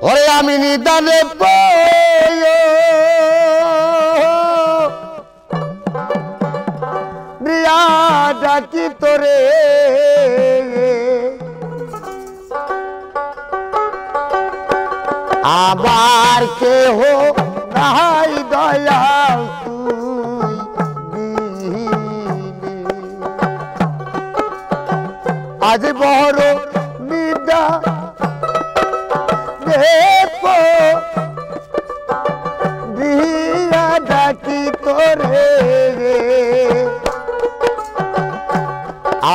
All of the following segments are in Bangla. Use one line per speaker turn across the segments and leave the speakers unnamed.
ওরে আমি নিদানে প্রিয়া ডাকি তোরে আবার কেহ নাই দয়াল আজ বড় নিদা দিয়া ডাকি তোরে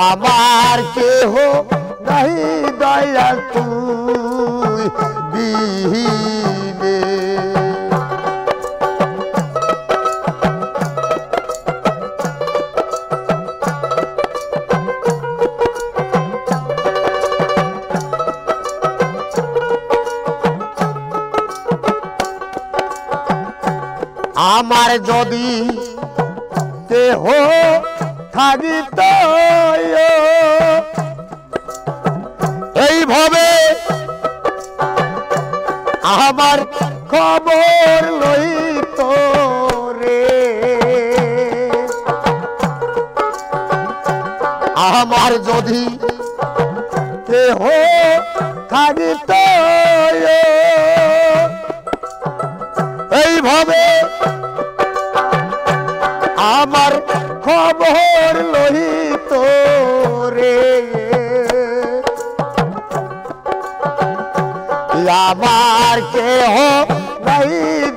আমার কেহ নাই দয়া তুই দিলে আমার যদি দেহ থাকিত এইভাবে আমার খবর লইত রে আমার যদি দেহ থাকিত এইভাবে আমার খবর লহিত রে আমার কেহ নাই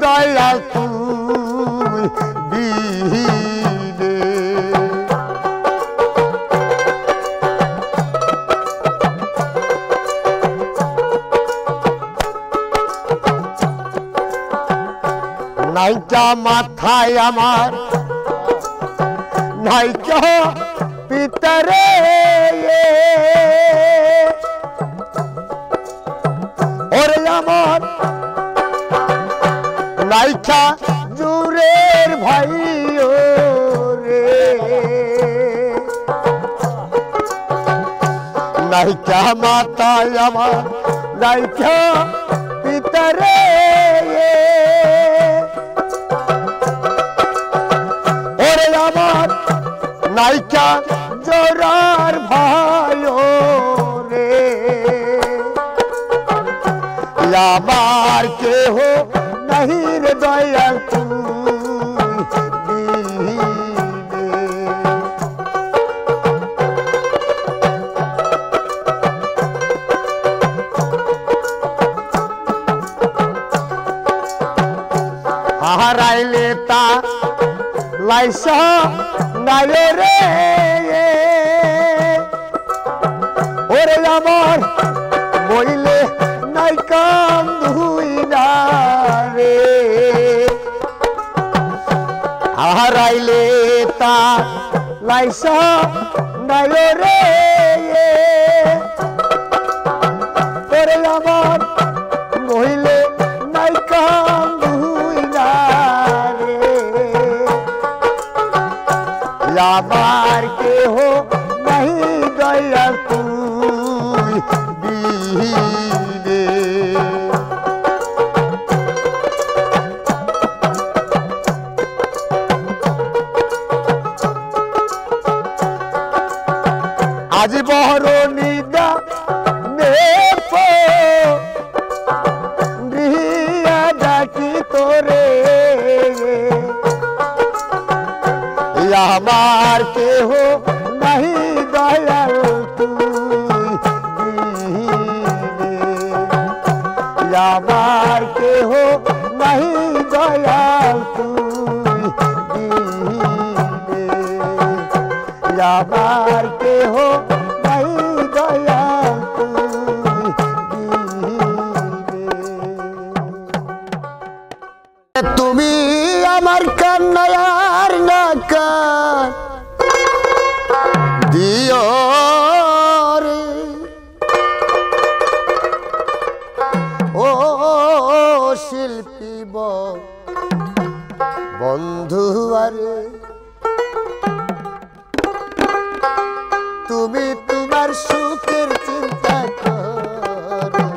দয়া তুই দিলে নাইকা মাথায় আমার নাইকা পিতরে ওরে আমার নাইকা জুরের ভাই রে নাইকা মাথায় আমার নাইকা পিতরে ওরে আমার নাইকা জোরার ভাই রে আমার কেহ নাহি রে দয়া তুই হারাইলে তা লাইসা নাই রে ওরে আমার বইলে নাই কাম ধুই না রে হারাইলে তা লাইসা নাই রে ওরে আমার বইলে নাই কাম ধুই না রে আমার কেহ নাহি দয়া তুই দিলে আজ বড় নিদা দিয়া ডাকি তোরে আমার কেহ নাহি দয়াল তুই দিলে আমার কেহ নাহি দয়াল তুই দিলে আমার কেহ নাহি দয়াল তুই দিলে তুমি আমার কান্নার নাকা দিও রে ও শিল্পী বন্ধু আরে তুমি তোমার সুখের চিন্তা করো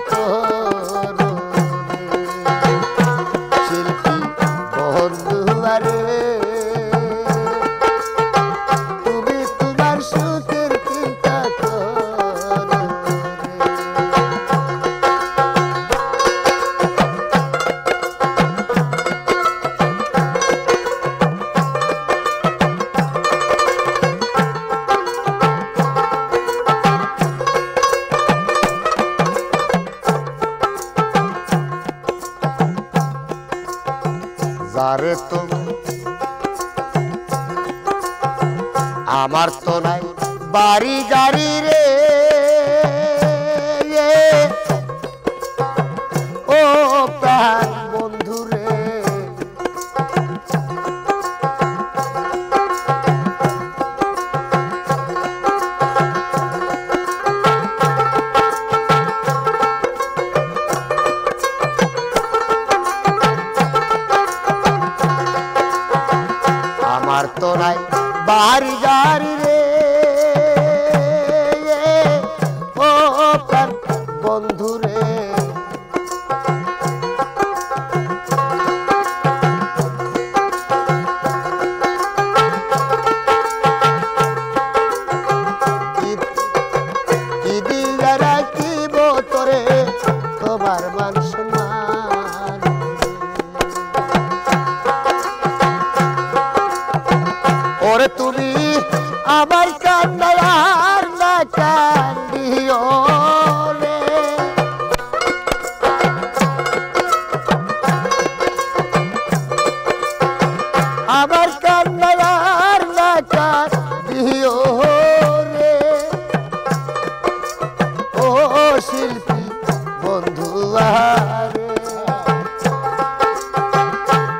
করো শিল্পী বন্ধু আরে তুমি তোমার সুখের চিন্তা করো যারে তুমি আমার তো নাই বাড়ি গাড়ি রে ও প্রাণ বন্ধু রে আমার তো নাই বাড়ি গাড়ি রে ও প্রাণ বন্ধু রে কি দিয়া রাখিব তোরে তোমার মান সম্মান ওরে তুমি আমার কান্নায় আর না কান্দিও রে আমার কান্নায় আর না কান্দিও রে ও শিল্পী বন্ধু আরে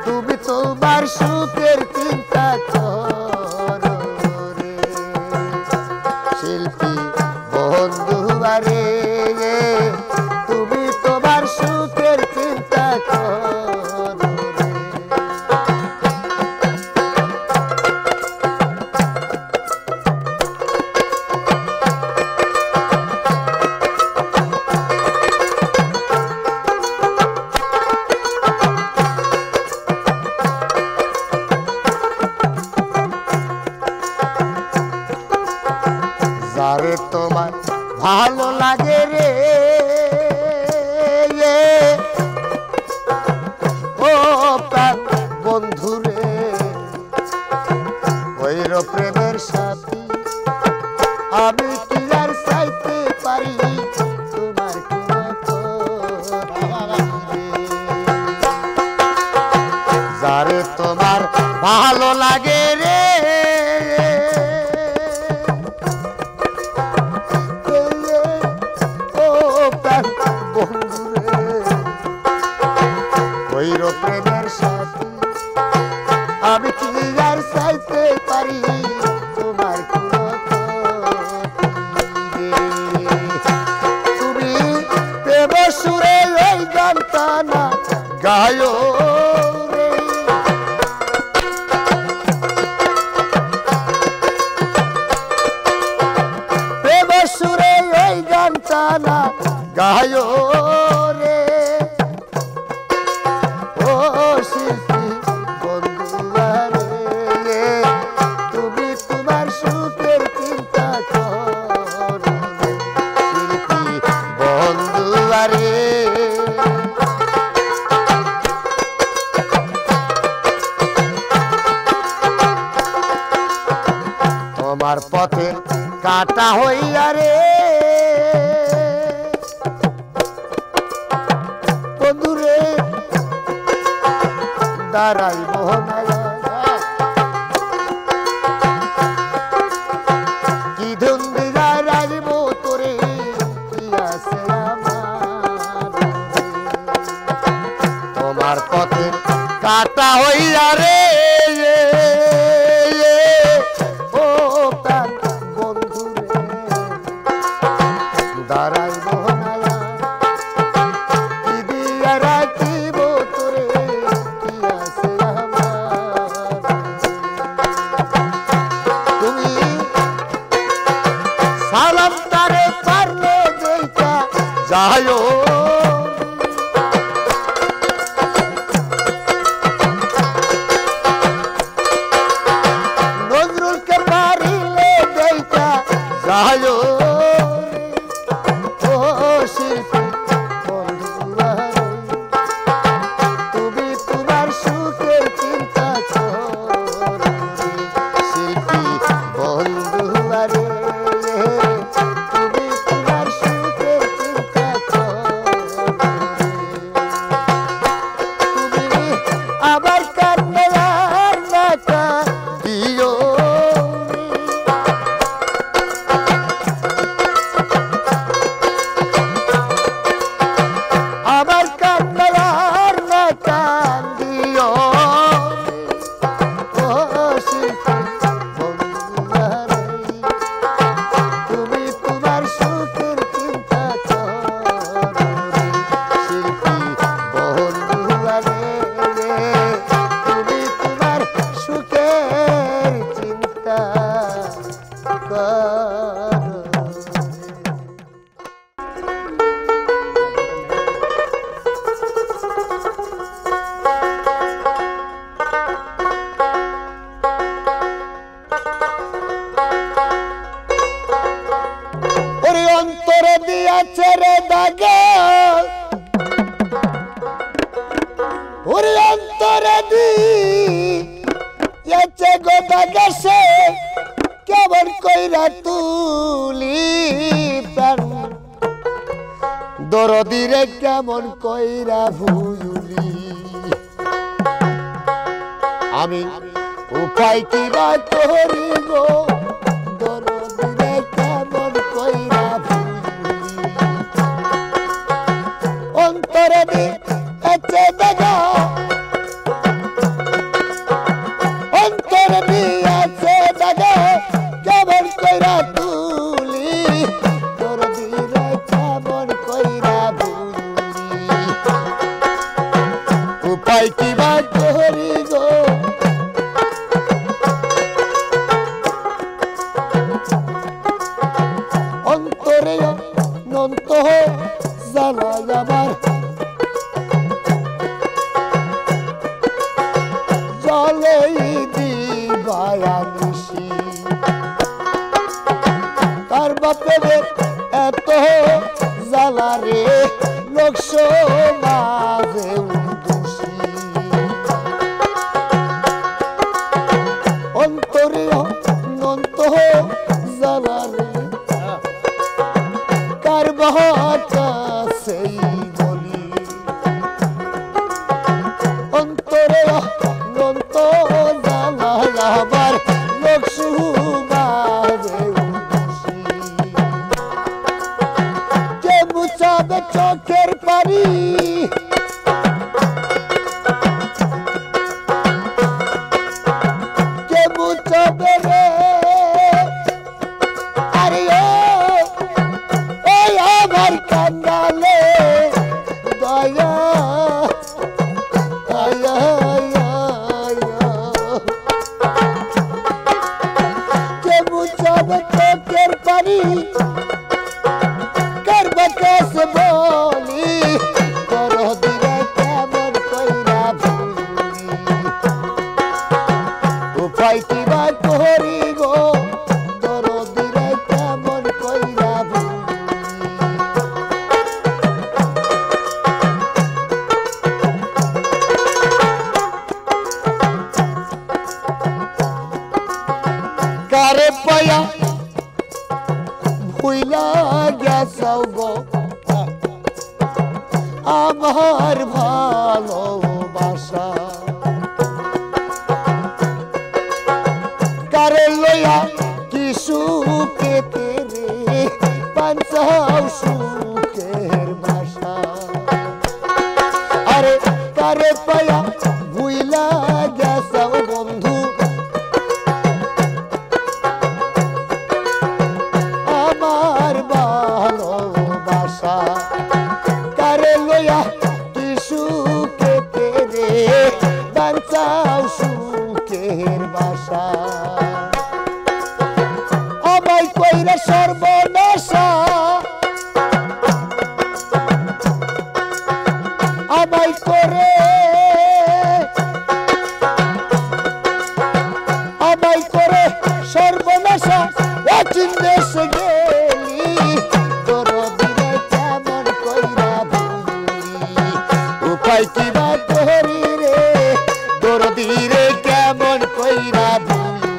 তুমি তোমার সুখের চিন্তা করো রে শিল্পী বন্ধু আরে তুমি তোমার সুখের চিন্তা করো রে যারে তোমার ভালো লাগে রে ও প্রাণ বন্ধু রে ওইর প্রেমের সাথী আমি কি আর চাইতে পারি তোমার যারে তোমার ভালো লাগে রে প্রেমের সাথী আমি কি আর চাইতে পারি তোমার তুমি প্রেম সুরে ওই গানটা না গায়ো রে প্রেম সুরে ওই গানটা না গায়ো রে ও শিল্পী বন্ধু আরে তুমি তোমার সুখের চিন্তা করো শিল্পী বন্ধু আরে তোমার পথে কাটা হইয়া রে বন্ধু রে দাঁড়াইব না কি ধুন দিয়া রাখব তোরে কি আছে আমার তোমার পথে কাটা হইয়া রে ও প্রাণ বন্ধু রে দাঁড়াইব না কি দিয়া রাখিব তোরে কি আছে আমার তুমি সালাম তারে পারলে দেখা যায়ও আয়ো ও শিল্পী বন্ধুরা তুমি তোমার সুখের চিন্তা করো শিল্পী বন্ধুরা রে তুমি তোমার সুখের চিন্তা করো তুমি আবার কান্না নাকা দিও আমার কান্নার না কান্দিও ও শিল্পী বন্ধুরা রে তুমি তোমার সুখের চিন্তা করো শিল্পী বন্ধুরা রে তুমি তোমার সুখের চিন্তা করো ওরে অন্তরে দিয়াছে রে দাগা ওরে অন্তরে দিয়াছে গো দাগা সে কেমন কইরা তুলি প্রাণ দরদিরে কেমন কইরা ভুলি আমি উপায় কি বা করি গো দরদিরে কেমন কইরা ভুলি অন্তরে দিয়েছে দাগা অন্তরে দিয়েছে দাগা কেমন কইরা তুলি দরদিরে কেমন কইরা ভুলি উপায় কি বা করি গো অন্তরে অনন্ত জ্বালা আমার জলেই দিবায়া নিশি তার বাপের এত জ্বালা রে লোক সমাজে দোষী অন্তরে অনন্ত জ্বালা রে কার বাহাটা সেই বলি অন্তরে অনন্ত জ্বালা আবার লোক সুবাদে দোষী কে মুছাবে চোখের পানি কে মুছাবে রে আরে ওই আমার কান্দালে দয়া আয়া কে মুছাবে চোখের পানি করবে কেসে বলি দরদিরে কেমন কইরা ভুলি উপায় কি বা করি গো দরদিরে কেমন কইরা ভুলি কারে পায়া ভুইলা গেছাও গো আমার ভালোবাসা কারে লইয়া কি সুখেতে রে পাঞ্চাও সুখের বাসা আরে কারে পায়া ভুইলা গেছাও বন্ধু আমার ভালোবাসা কারে লইয়া কি সুখেতে রে বাঞ্চাও সুখের বাসা আমায় কইরা সর্বনাশা আমায় করে সর্বনাশা অচিন দেশে উপায় কি বা করি রে দরদি রে কেমন কইরা ভুলি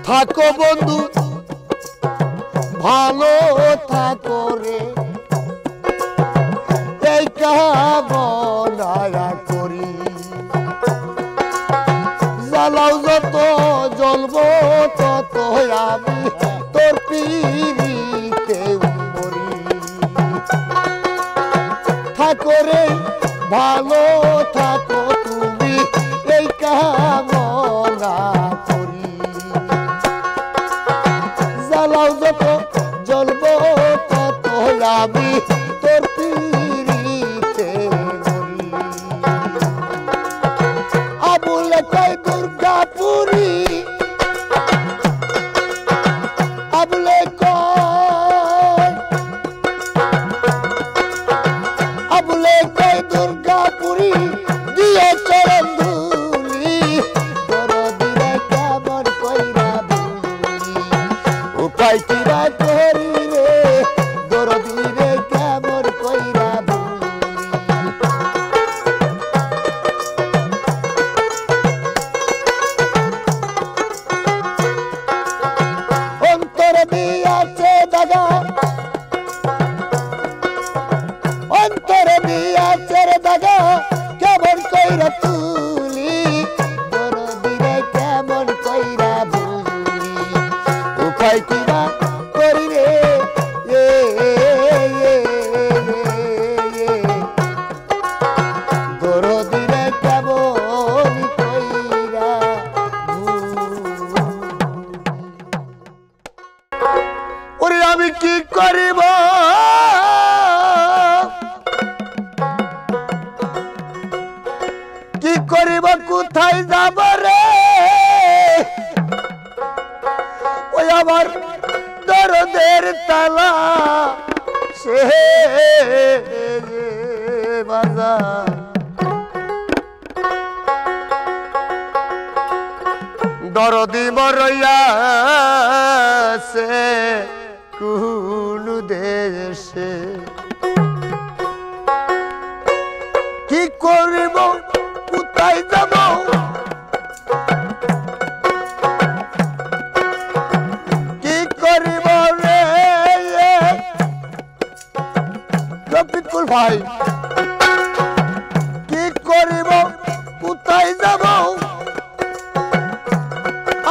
থাকো বন্ধু ভালো থাকো রে এই কামনা করি জ্বালাও যত জ্বলবো তত আমি তোর পিড়িতে মরি থাকো রে ভালো থাকো তুমি এই কামনা করি জ্বালাও যত জ্বলবো তত আমি তোর পিড়িতে মরি আবুলে কয় দুর্গাপুরী আবুলে কয় দুর্গাপুরী দিয়ে চরণ ধুলি দরদিরে কেমন কইরা ভুলি উপায় কি বা করি রে দরদিরে কেমন কইরা ভুলি অন্তরে দিয়াছে দাগা অন্তরে দিয়াছে দাগা কেমন কইরা তুলি দরদিরে কেমন কইরা ভুলি উপায় কি বা করি রে দরদিরে কেমন কইরা ওরে আমি কি করিব কি করিব কোথায় যাব রে ওই আমার দরদের তালা সে বাজার দরদি মরইয়া সে কোন দেশে কি করিব কোথায় যাব কি করিব রে রফিকুল ভাই কি করিব কোথায় যাব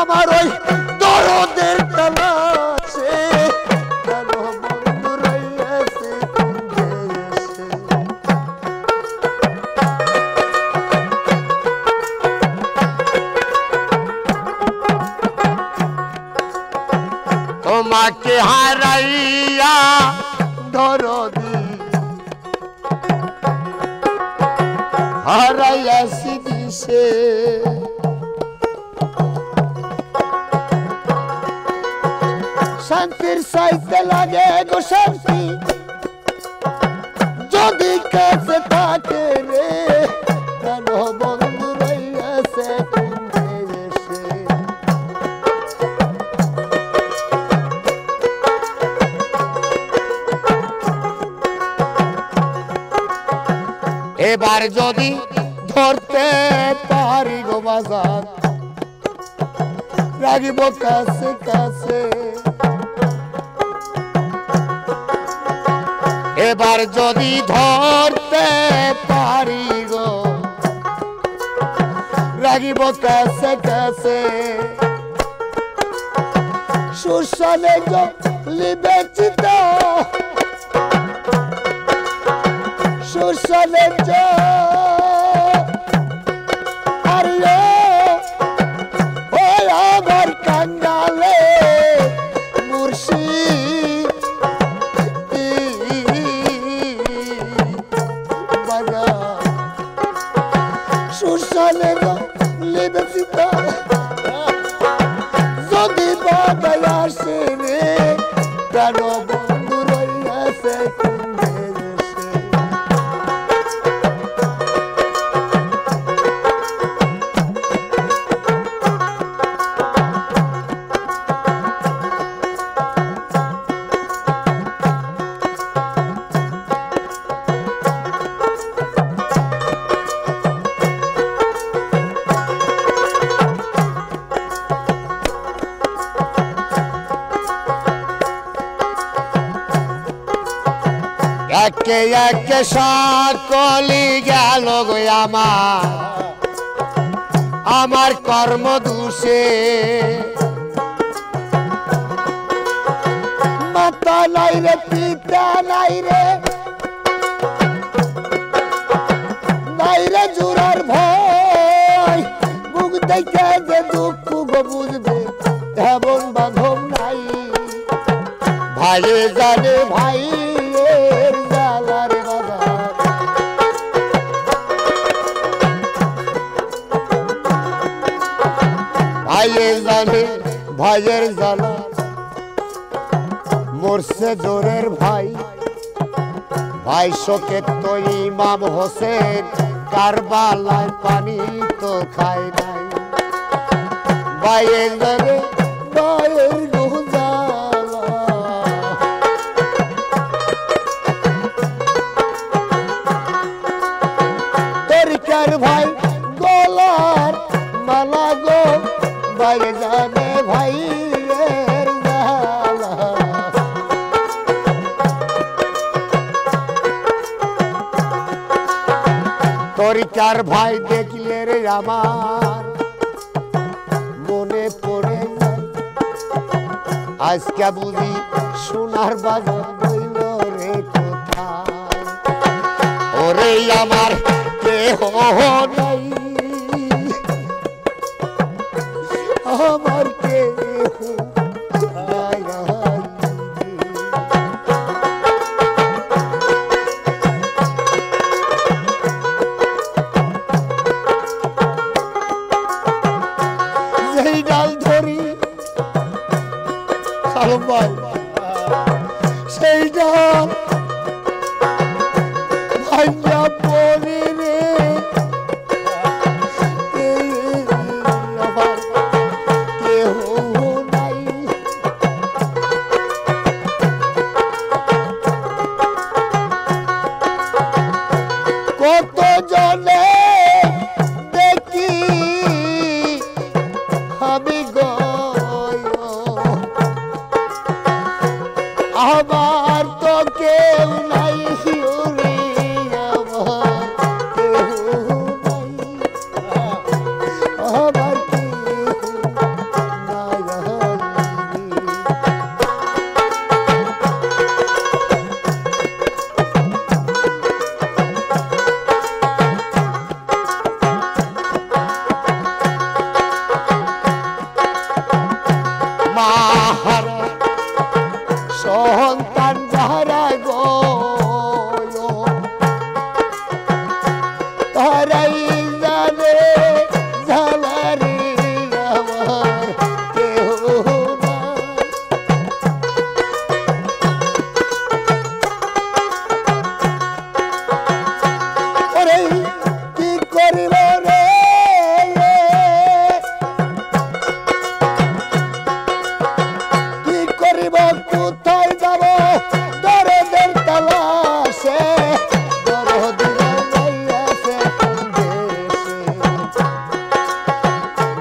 আমার ওই দরদের তালাশে কেন বন্ধু রইয়াছে দেশে তোমাকে হারাইয়া দরদি হারাইয়াছি দিশে শান্তির চাইতে লাগে গো শান্তি যদি কাছে থাকে রে কেন বন্ধু রইয়াছে দেশে এবার যদি ধরতে পারি গো বাজার রাগিব কাছে কাছে এবার যদি ধরতে পারি গো রাগিব কাছে কাছে সুশানে লিবে চিতা সুশানে আরে ও আমার কাঙ্গালে মুর্শিদ সুশানে লিবে চিতা যদি বাবা আসে রে প্রাণ বন্ধু রইয়াছে কোন দেশে। একে একে সকলি গেল গো আমার কর্ম দোষে। মাতা নাই রে পিতা নাই রে জোরার ভয়, মুখ দেখে যে দুঃখ গো বুঝবে এমন বাঁধব নাই। ভাইয়ে জানে ভাই ভাইয়ের জ্বালা মরছে জোরের ভাই। ভাই শোকে তো ইমাম হোসেন কারবালায় পানি তো খায় নাই। ভাইয়ের জানে ভাইয়ের জ্বালা, তরিকার ভাই গলার মালা গো ভাই জানে ভাইয়ের জ্বালা। তরিকার ভাই দেখলে রে আমার মনে পড়ে যায়, আজকে বুঝি সোনার বাজার বইল রে কোথায়। ওরে আমার কেহ নাই, আমার কেহ নাই। যেই ডাল ধরি সেই ডাল ভাইয়া পড়ি রে। কত জনে দেখি আমি গো আমার তো কেউ নাই, আমার কেউ নাই, আমার সন্তান যারা গো তারাই জানে ঝালারি আমার কেহ নাই। ওরে কি করিব রে, কি করিব কোথায় যাব দরদের তালাশে।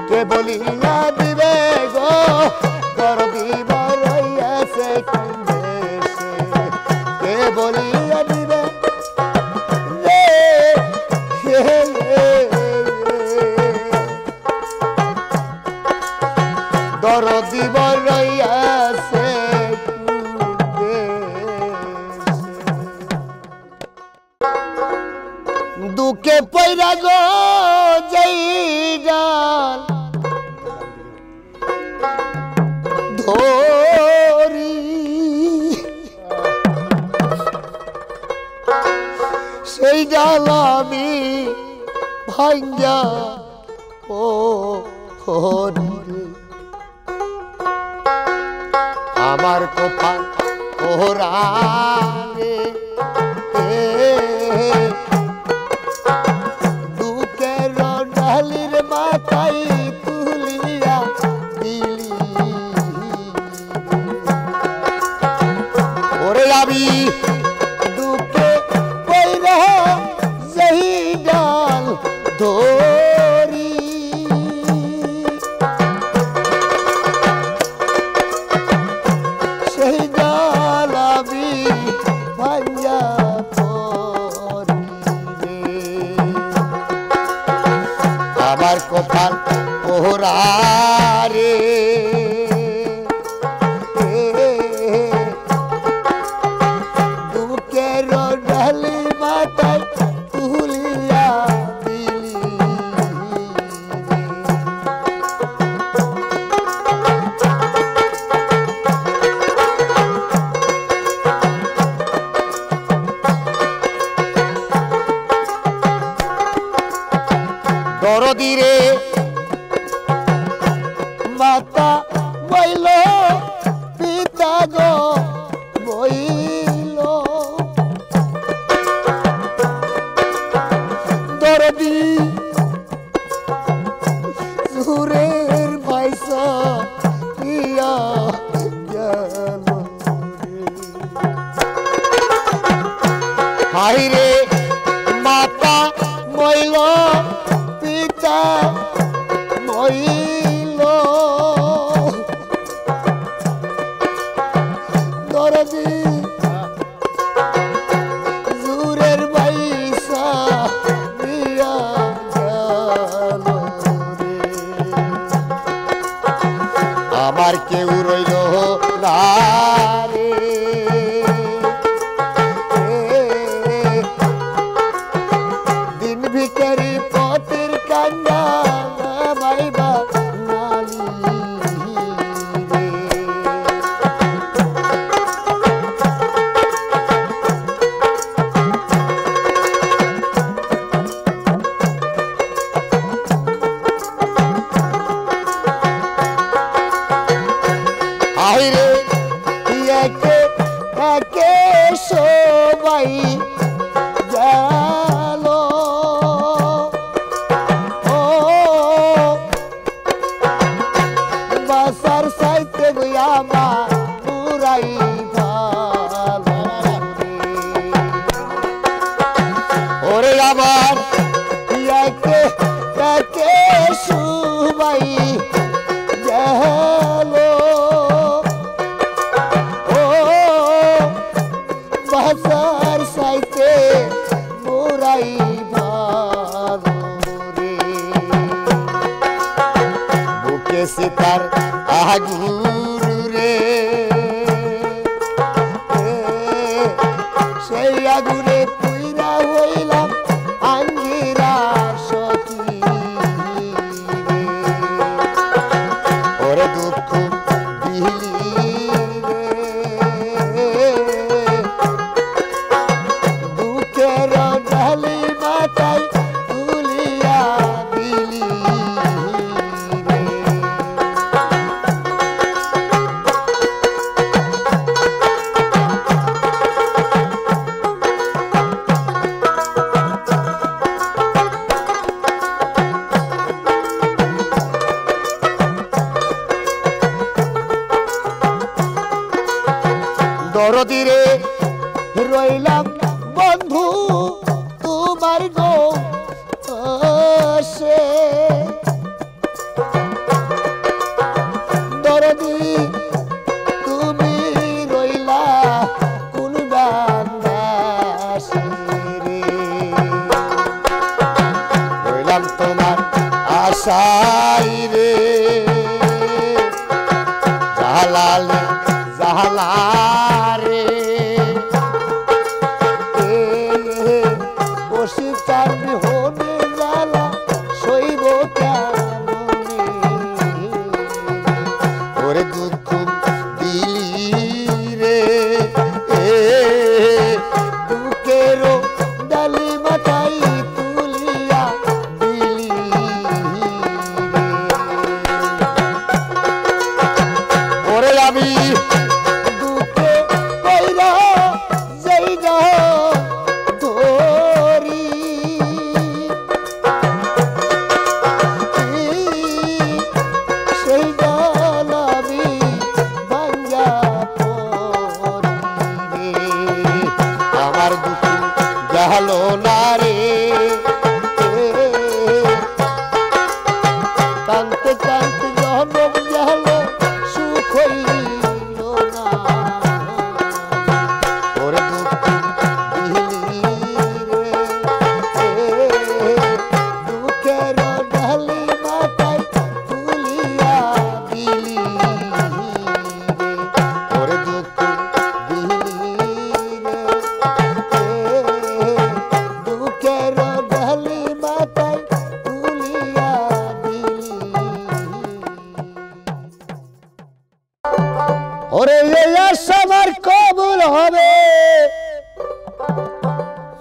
কে বলিয়া দিবে গো দরদি রইয়াছে কোন দেশে। কে বলিয়া দিবে রে দরদি রইয়াছে দুঃখে পয়রা গো যেই ডাল ধরি সেই ডাল আমি ভাঙ্গা ও হরি আমার কপাল ওরা রে দুঃখের ডালির মাথায় তুলিয়া দিলি ওরে আমি দুঃখে কইরা যেই ডাল ধরি সেই ডাল আমি ভাইয়া পড়ি আমার কপাল ওরা রে দুঃখের ডালি মাথায় তুলিয়া দিলি দরদি রে মাতা বইল পিতা গো বইল দরদি সুরের পয়সা দিয়া গেল হাই রে মাতা বইল পিতা মইল দরদি জুরের পয়সা দিয়া গেল রে আমার কেউ রইল না রে দিন ভিখারি পথের কান্না ভাইবা নালি রে আইরে একে একে সবাই গেল ও বাসার সাইতে আমার পুরাই ভালো ওরে আমার একে একে সবাই গেল ও বাসার সাইতে পুরাই ভালো রে বুকে সীতার আগুর রে সেই আগুনে পুইরা হইলাম আঙ্গিরা সখী ওরে দুঃখ দিলি রে দুঃখের ঢালি মাথায় তুলিয়া দিলি রে দরদি রে রইলাম বন্ধু তোমার গো সে দরদি তুমি রইলা কোন বান্দাসে রে রইলাম তোমার আশাই রে জালালে জালারে অস্বীকার হনে জ্বালা সইব কেমনে ওরে দুঃখ দিলি রে দুঃখের ডালি মাথায় তুলিয়া দিলি রে ওরে আমি দুঃখে আশাবার কবুল হবে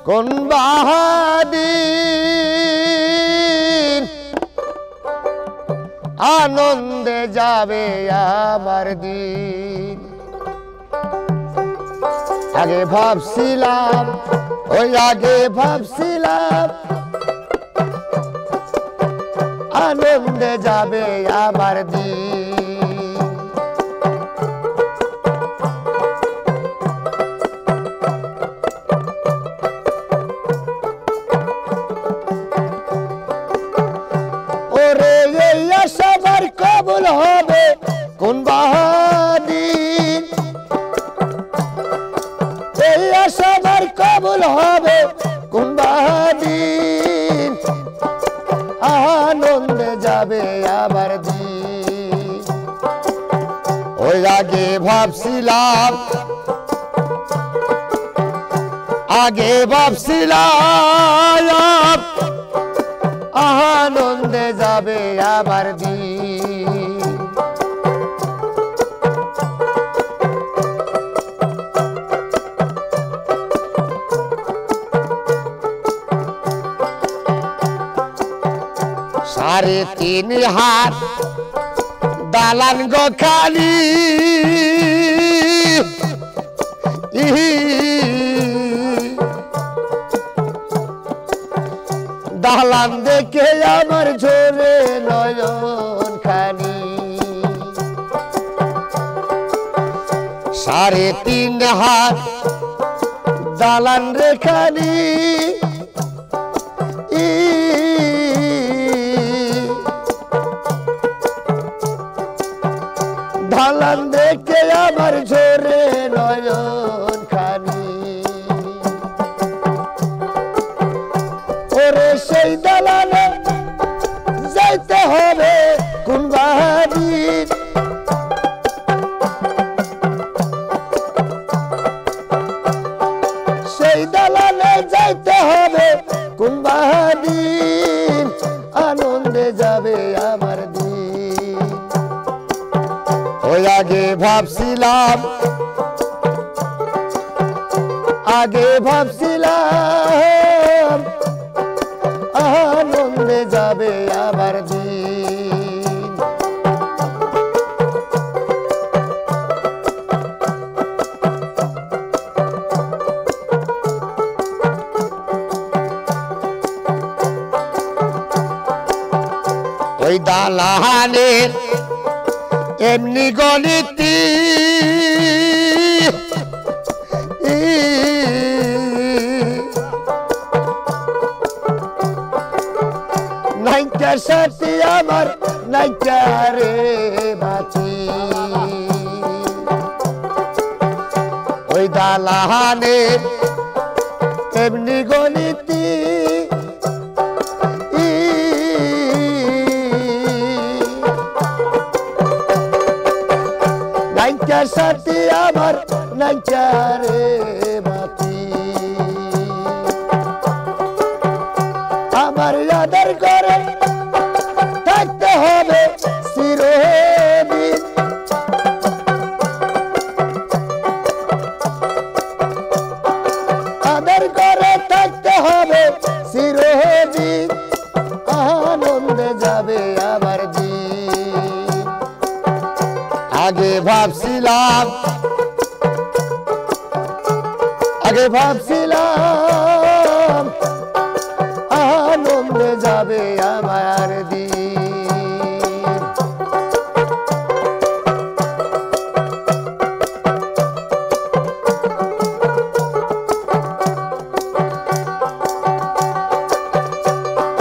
কোন বাহাদিন আনন্দে যাবে আমার দিন আগে ভাবছিলাম ওই আগে ভাবছিলাম আনন্দে যাবে আমার দিন ওরে এই আশাবার কবুল হবে কোন বাহাদিন এই আশাবার কবুল হবে কোন বাহাদিন আনন্দে যাবে আমার দিন ওই আগে ভাবছিলাম আনন্দে যাবে আমার দিন সাড়ে তিন হাত দালান গো খালি দালান দেখে আমার ঝরে নয়ন খানি সাড়ে তিন হাত দালান রে খালি দালান দেখে আমার ঝরে নয়ন খানি ওরে সেই দালানে যাইতে হবে কোন বাহাদিন সেই দালানে যাইতে হবে কোন বাহাদিন আনন্দে যাবে আমার দিন ওই আগে ভাবছিলাম আনন্দে যাবে আমার দিন ওই দালানের এমনি গণিতি নাইকার সাথে আমার নাইকারে বাঁচি ওই দালানে এমনি গণিতি নাইকার সাথে আমার নাইকারে বাঁচি আমার আদর করে থাকতে হবে চিরদিন আদর করে থাকতে হবে চিরদিন আনন্দে যাবে আমার দিন আগে ভাবছিলাম আনন্দে যাবে আমার দিন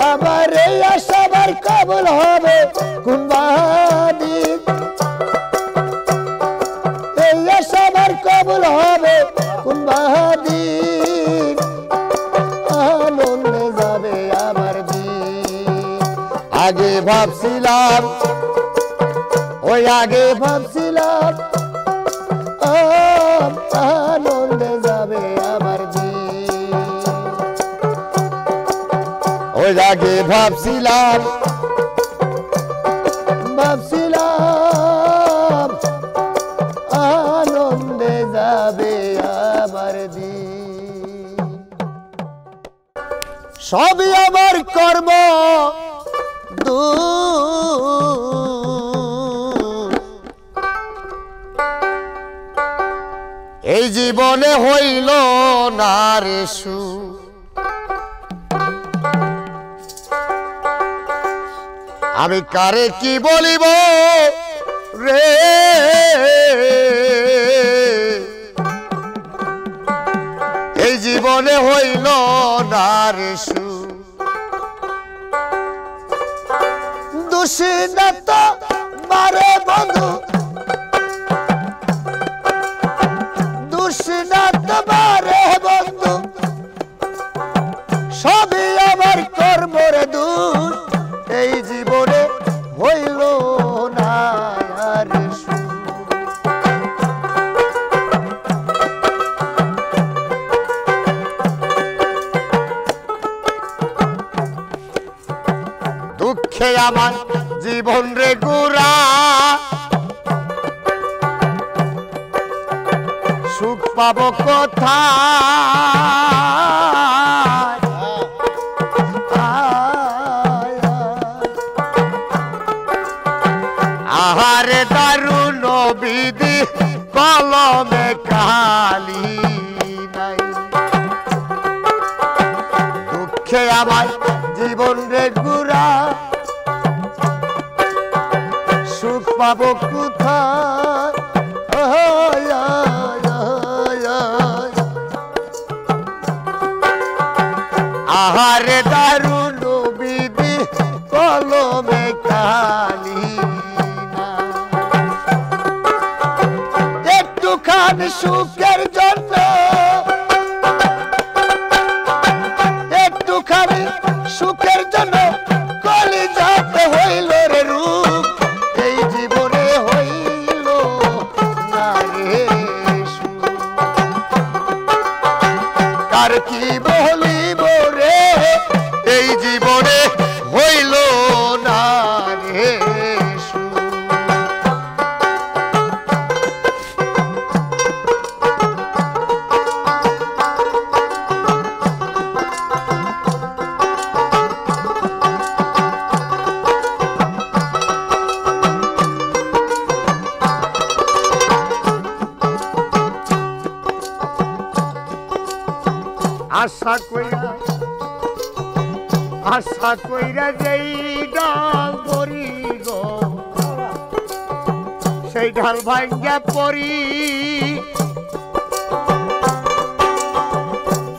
আমার এই আশাবার কবুল হবে কোন বাহাদিন এই আশাবার কবুল হবে কোন বাহাদিন আনন্দে যাবে আমার দিন আগে ভাবছিলাম আনন্দে যাবে আমার দিন ওই আগে ভাবছিলাম আনন্দে যাবে আমার দিন। সবই আমার কর্ম এই জীবনে হইল না রে সুখ। আমি কারে কি বলিব রে, এই জীবনে হইল না রে সুখ। দোষী না তো মারে বন্ধু, দোষী না তো মারে বন্ধু, সবই আমার কর্মর দোষ। এই জীবনে হইল না রে সুখ। দুঃখে আমার জীবন রে গুড়া, সুখ পাবো কোথায়? আহারে দারুণ বিধি কলমে কালি নাই। দুঃখে আমার জীবন রে গুড়া, সুখ পাবো কোথায়? আহারে দারুণ বিধি কলমে কালি, একটুখানি সুখের জন্য, একটুখানি সুখের জন্য কলিজাতে হইল রে রূপ। এই জীবনে হইল না রে সুখ। কার কি বলিব রে, এই জীবনে হইল না রে সুখ। আশা কইরা যেই ডাল ধরি গো, সেই ঢাল ভাঙ্গা পড়ি।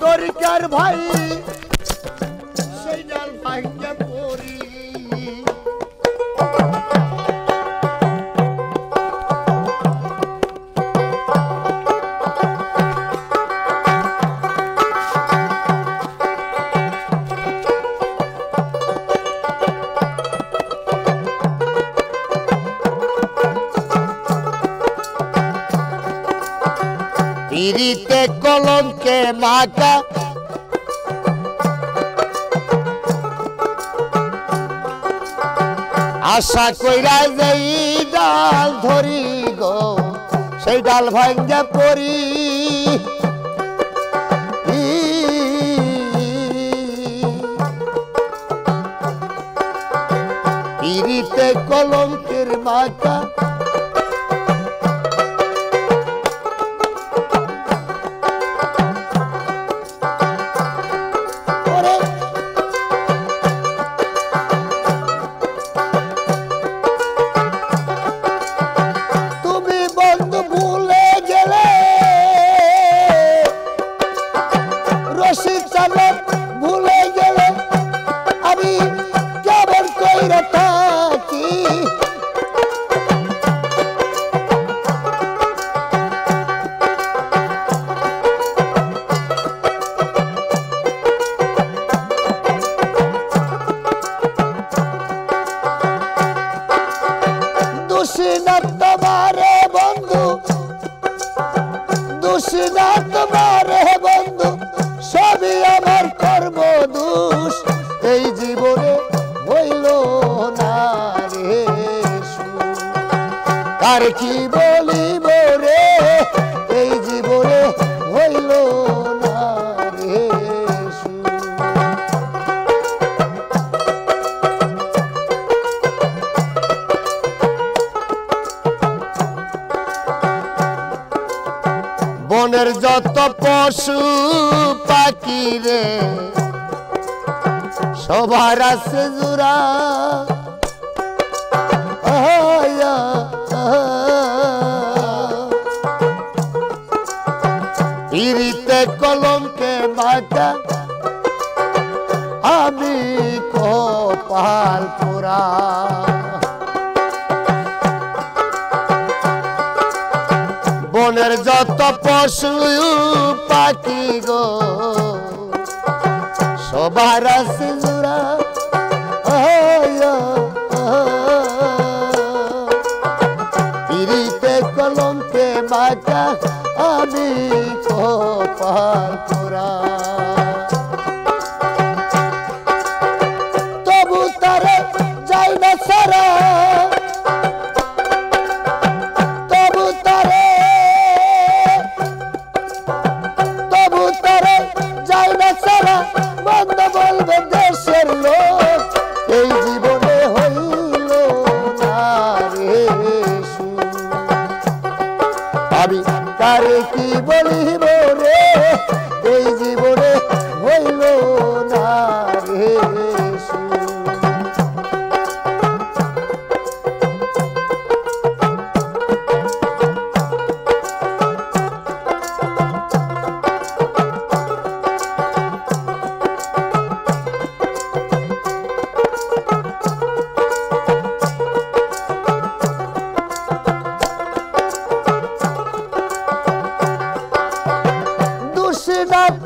তরিকার ভাই সেই ডাল ভাঙ্গা পড়ি। পিরিতে কলঙ্কে মাকা, আশা কইরা যেই ডাল ধরি গো, সেই ডাল ভাঙ্গা পড়ি। পিরিতে কলঙ্কের মাকা, ভুলে গেলে আমি কেমন কইরা থাকি। দোষী না তোমারে বন্ধু, দোষী না তোমারে বন্ধু, সবই আমার কর্ম দোষ। এই জীবনে হইল না রে সুখ। কার কি বলিব রে, এই বনের যত পশু পাখি রে সবার আছে জোড়া পিরিতে কলমকে মাথা আমি কপাল পোড়া বনের যত পশু পাখি গো সবার আছে জোড়া পিরিতে কলমকে মাথা আমি কপাল পোড়া তবু তারে যাই না সারা তবু তারে যাই না সারা বন্ধ বলবে দেশের লোক এই জীবনে হইল না রে আমি কারে কি বলিব রে এই জীবনে হইল না রে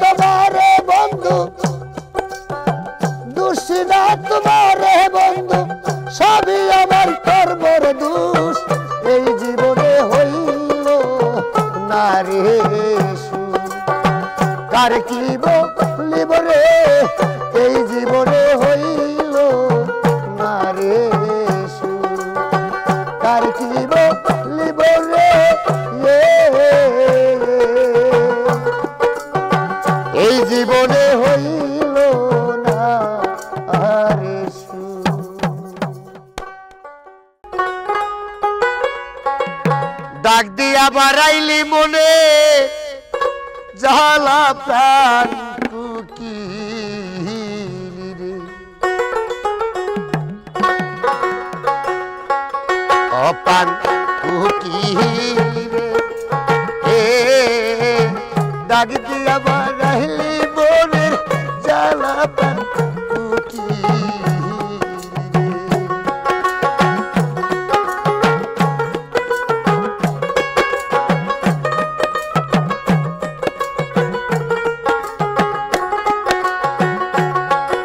তোমারে বন্ধু দুশিনা তোমারে বন্ধু সবই আমার কর্মর দোষ এই জীবনে হইল না রে কার কি বলিব রে এই জীবনে হইল না রে কার কি বলিব রে এই জীবনে হইল না আরে ডাক দিয়া বাড়াইলি মনে জ্বালা প্রাণ কুকিরি রে অপান কুকিরি রে ডাক দিয়া বাড়াইলি মনের জ্বালা প্রাণ কুকিরি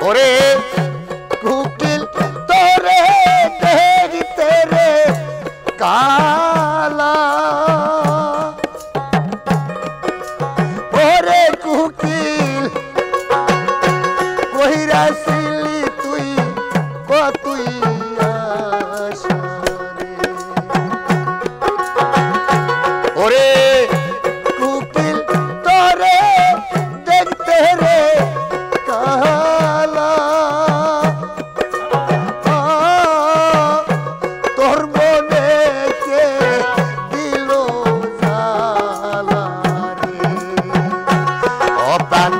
ওরে কুকিল তোরে দেখতে রে কালা ওরে কুকিল কহিরাছিলি তুই কতুই আশারে ওরে কুকিল তোরে দেখতে রে কালা তোর মনে কে দিল জ্বালা রে অপ্রাণ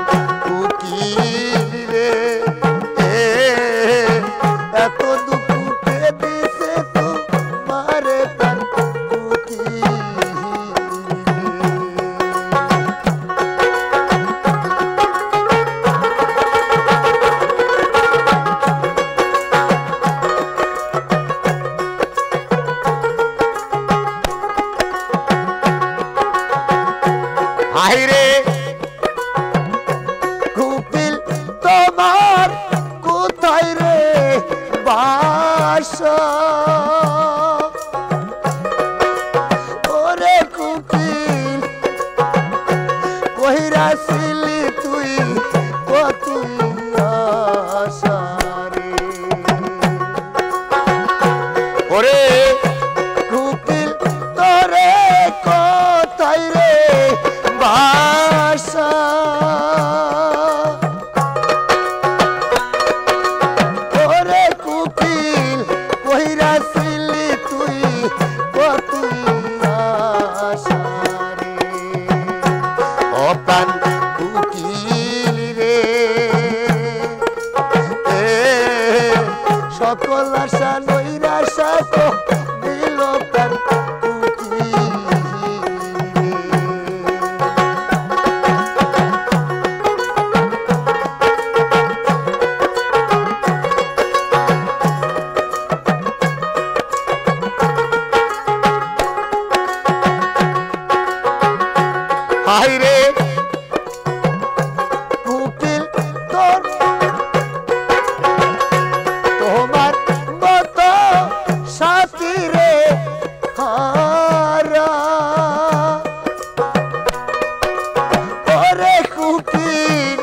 কুকিল রে এত দুঃখ কে দিছে তোমারে প্রাণ কুকিল আইরে কুকিল তোমার কোথায় রে বাসা ওরে কুকিল কহিরাছিলি তুই কতুই আশা রে ওরে কুকিল তোরে কোথায় রে বাসা ওরে কুকিল কহিরাছিলি তুই কতুই আশা রে অপান উকিল রে সকল আশা নৈরাশা তো দিল প্রাণ উকিল হায়রে উকিল তোর তোমার মতো সাথী রে হারা ওরে উকিল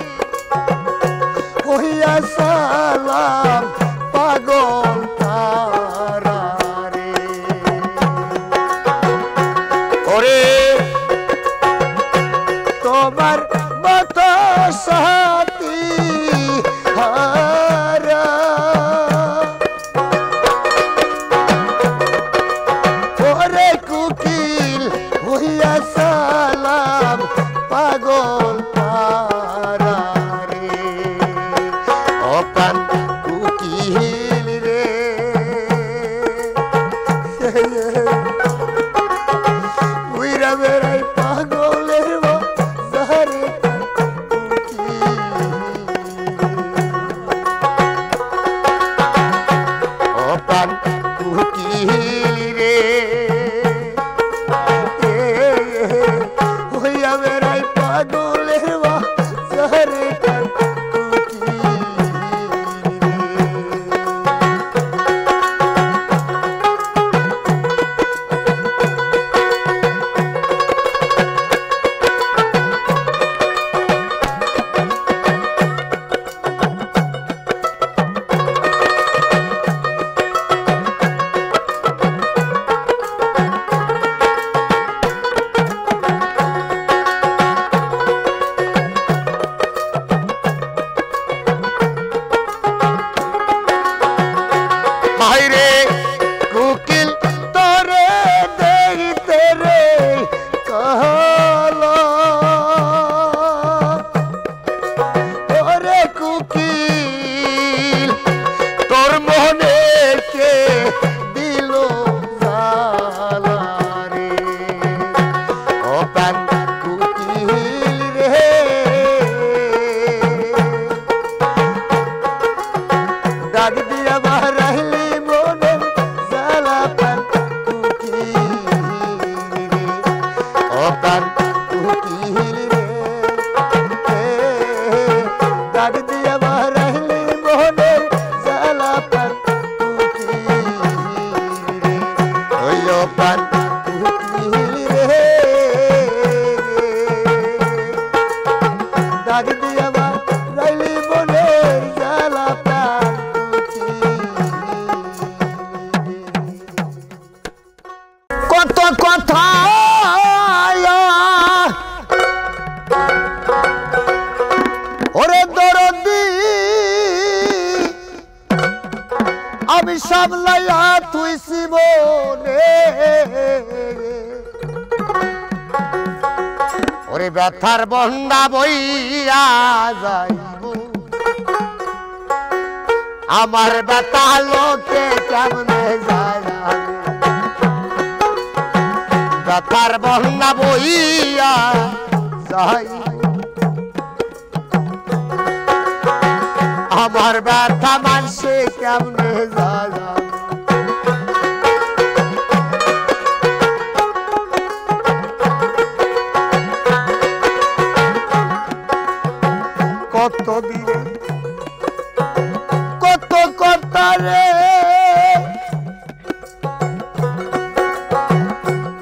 হইয়া সালাম পাগল তারা রে ওরে তোমার মতো সাথী হারা ওরে কুকিল হইয়া সালাম পাগল তারা রে অপান কুকিল রে উইরা বেড়াই পাগলের অপান কুকিল রে হইয়া বেড়াই পাগলের বাজারে হায়রে কুকিল তোরে দেখতে রে কালো ওরে কুকিল তোর মনে কে দিল জালা রে অপান কুকিল রে ডাক দিয়া বাহারাইলি অপান উকিল রে ডাক দিয়া বাহারাইলি মোহনে জ্বালা পান উকিল রে ওই অপান উকিল রে ডাক দিয়া বাহারাইলি মোহনে জ্বালা পান কত কথা ওরে দরদি আমি সামলাইয়া তুই জীবনে ওরে ব্যথার বন্যা বইয়া যাইব আমার ব্যথা লোকে কেমনে যায় ব্যথার বন্যা বইয়া যাই আমার ব্যথা মানছে কেমনে যায় কত দিনে কত কথা রে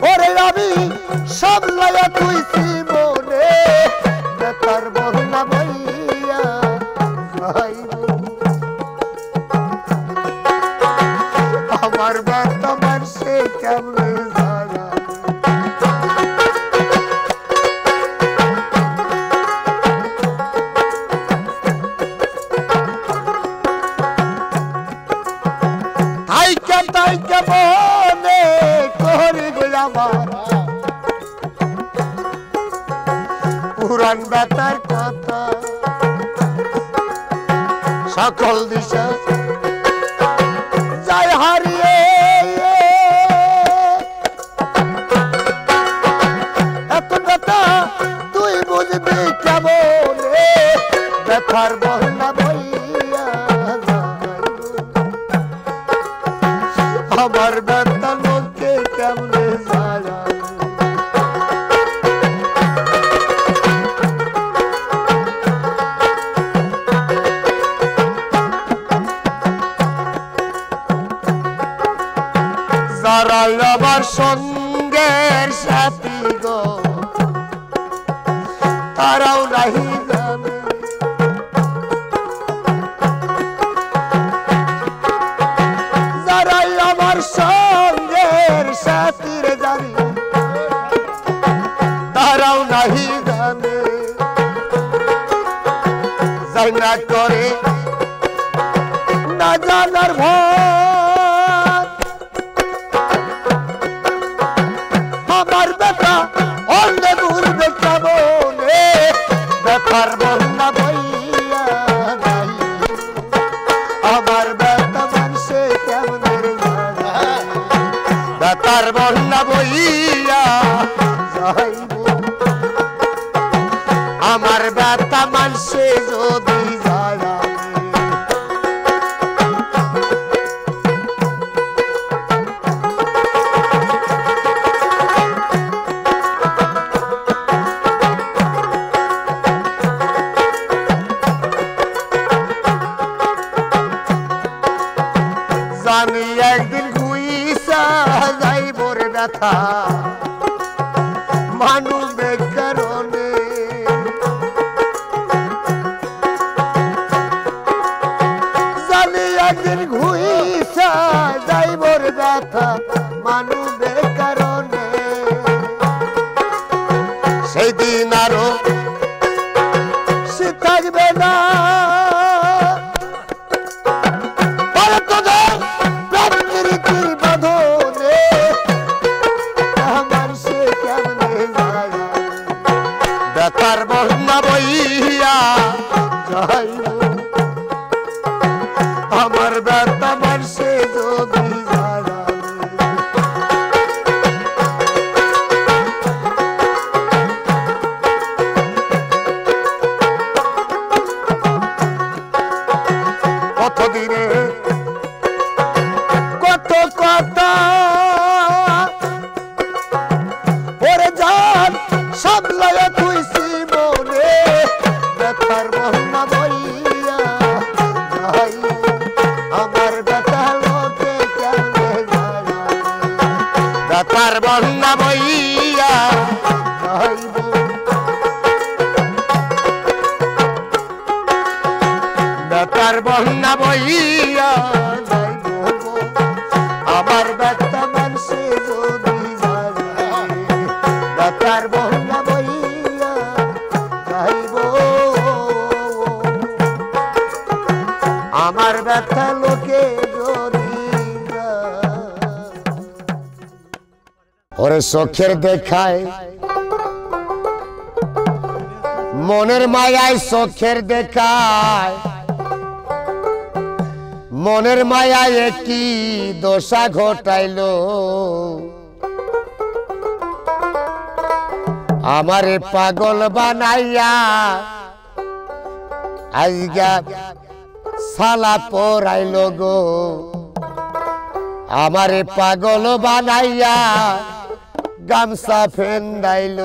ওরে আমি সব লায়া তুই জীবনে ব্যথার বন্যা বইয়া যাইব পুরান ব্যথার কথা সকল দিশা যায় হারিয়ে এত ব্যথা তুই বুঝবি কেমন ব্যথার বন্যা বইয়া আমার ব্যথা লোকে কেমনে যায় যারা আমার সঙ্গের সাথী গো তারাও নাহি জানে যারা আমার সঙ্গের সাথীর জানি তারাও নাহি জানে যাই না করে না জানার ভয় আমার ব্যথা অন্য ঘুরবে কেমনে ব্যথার বন্যা বইয়া যাই আমার ব্যথা মানুষে কেমনে ব্যথার বন্যা বইয়া যাইব আমার ব্যথা মানুষে যদি যায় জানি একদিন ঘুইসা যাইব রে ব্যথা মানুষের কারণে জানি একদিন ঘুইসা যাইব রে ব্যথা মানুষের কারণে সেই দিন আরো সে থাকবে না ব্যথার বন্যা বইয়া যাইব আমার ব্যথা মানুষে যদি কতদিনে কত কথা ওরে যান সব লয়া তুইছি মনে ব্যথার বন্যা বইয়া যাই আমার ব্যথা লোকে কেমনে যায় ব্যথার বন্যা বইয়া যাইব ব্যথার বন্যা বইয়া যাইব আমার ব্যথা মানুষে যদি যায় ব্যথার বন্যা বইয়া যাইব আমার ব্যথা লোকে যদি ওরে চোখের দেখায় মনের মায়ায় চোখের দেখায় মনের মায়ায় কি দোষা ঘটাইলো আমারে পাগল বানাইয়া আজগা সালা পরাইল গো আমারে পাগল বানাইয়া গামছা ফেন্দাইল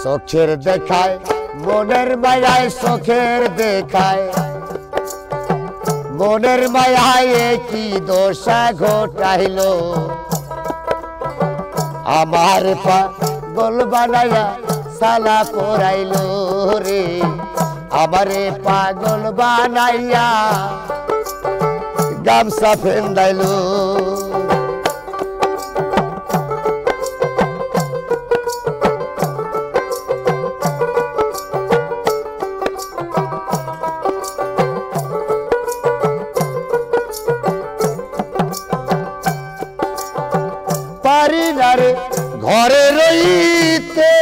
চোখের দেখায় মনের মায়ায় চোখের দেখায় মনের মায়ায় কি দোষা ঘটাইল আমার পাগল বানাইয়া সালা পরাইল রে আমারে পাগল বানাইয়া গামছা ফেন্দাইল পারি না রে ঘরে রইতে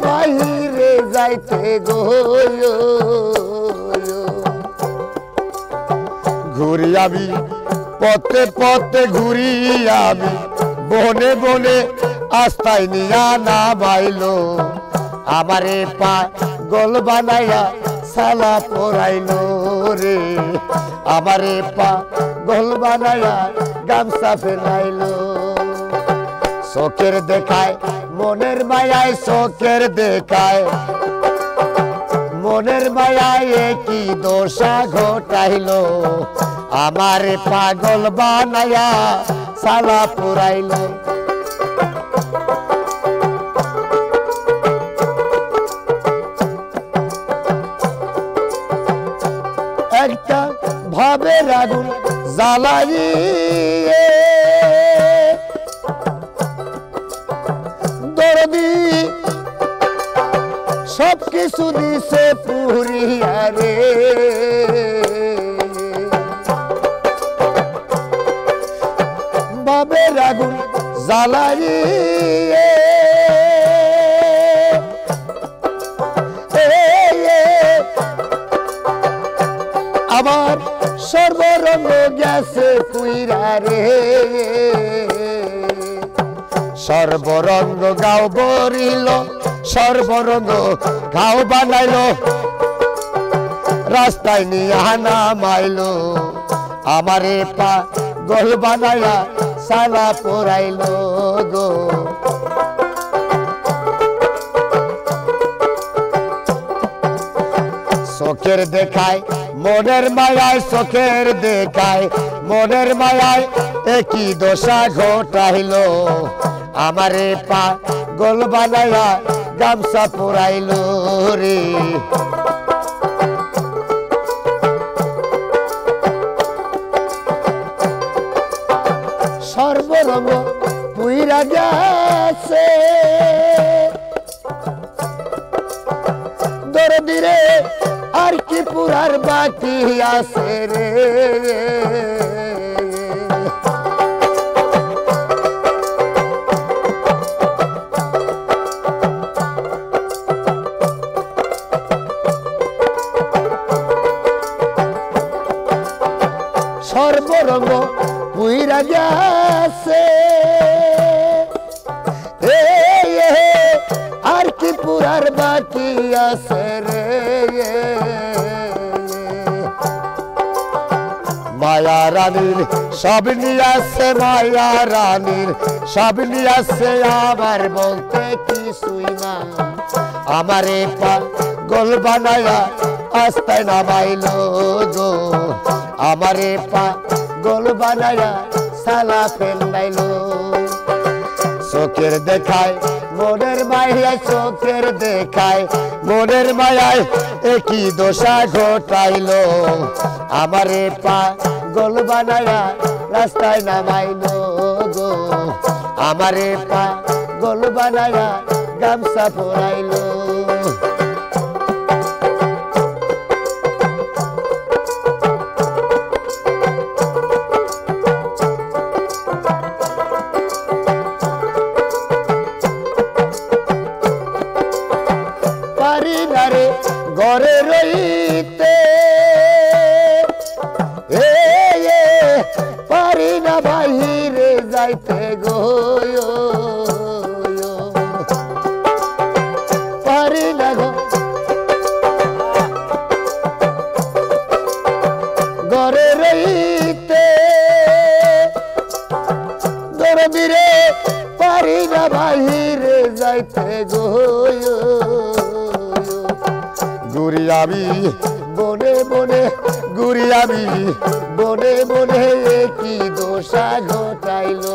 বাহিরে যাইতে গো ঘুরি আমি পথে পথে ঘুরি আমি বনে বনে আস্তায় নিয়া না বাইলো আমারে পাগল বানাইয়া সালা পরাইলো রে আমারে পাগল বানাইয়া গামছা ফেলাইলো চোখের দেখায় মনের মায়ায় চোখের দেখায় মনের মায়ায় কি দোষা ঘটাইলো আমারে পাগল বানাইয়া সালা পুরাইলো একটা ভাবের আগুন জ্বালাইয়ে দরদি সব কিছু দিছে পুরিয়া রে ভাবের আগুন জ্বালাইয়ে আমার সর্বরঙ্গ গেছে পুইরা রে সর্বরঙ্গ গাও বরিল সর্বরঙ্গ গাও বানাইল রাস্তায় নিয়া নামাইলো আমারে পাগল বানাইয়া সালা পরাইলো গো চোখের দেখায় মনের মায়ায় চোখের দেখায় মনের মায়ায় একই দশা ঘটাইলো আমারে পাগল বানাইয়া গামছা পরাইলো রে সর্বরঙ্গ পুইরা গেছে দরদি রে আর কি পুরার বাকি আছে রে সর্বরঙ্গ পুইরা গেছে আর কি পুরার বাকি আছে রে মায়া রানীর সব নিয়াছে মায়া রানীর সব নিয়াছে আমার বলতে কিছুই না আমারে পাগল বানায়া আস্তায় নামাইলো গো আমারে পাগল বানায়া সালা ফেলাইলো চোখের দেখায় মনের মায়ায় চোখের দেখায় মনের মায়ায় একই দোষা ঘটাইলো আমারে পাগল বানায়া রাস্তায় নামাইলো গো আমারে পাগল বানায়া গামছা পরাইলো ঘরে রইতে পারি না বাহিরে যাইতে গো পারি না ঘরে রইতে দরদি রে পারি না বাহিরে যাইতে গো ঘুরি আমি বনে বনে ঘুরি আমি বনে বনে কি দোষা ঘটাইলো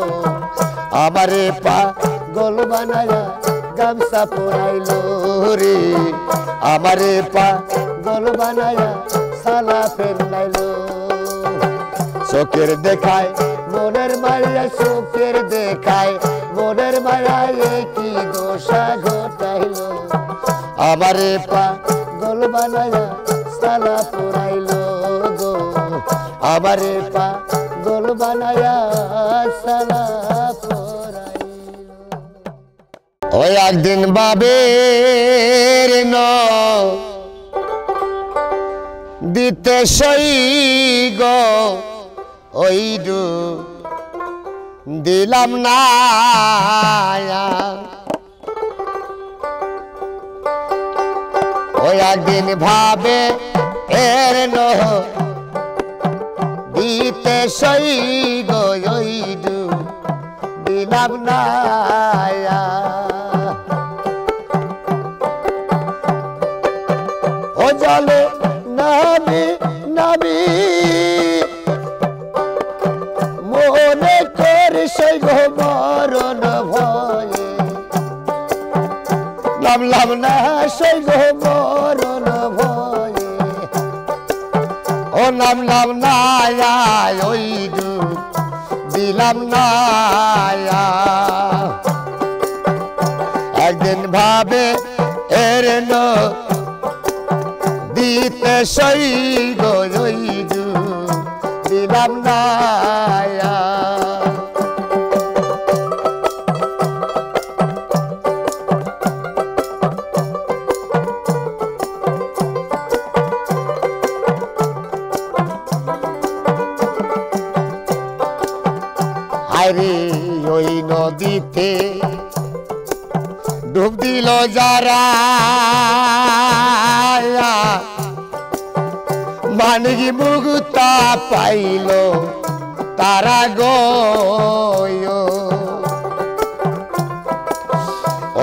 আমারে পাগল বানায়া গামছা পরাইলো রে আমারে পাগল বানায়া সালা ফেলাইলো চোখের দেখায় মনের মায়া চোখের দেখায় মনের মায়ায় কি দোষা ঘটাইলো আমারে পাগল বানায়া সালা পরাইলো গো আমারে পাগল বানায়া সালা পরাইলো। ওই একদিন বাবের ন দিতে সই গো ওই দিলাম না ওই একদিন ভাবে এর ন দিতে সই গো ওই দিলাম না ও জলে নামি নামি মনে করে সেই গো মরণ ভয়ে নামলাম না সেই গো মরণ ভয়ে ও নামলাম না ওই দিলাম না একদিন ভাবে এর ন দিতে সই গো ওই দিলাম না আরে ওই নদীতে ডুব দিল যারা মানিকি মুক্তা পাইল তারা গো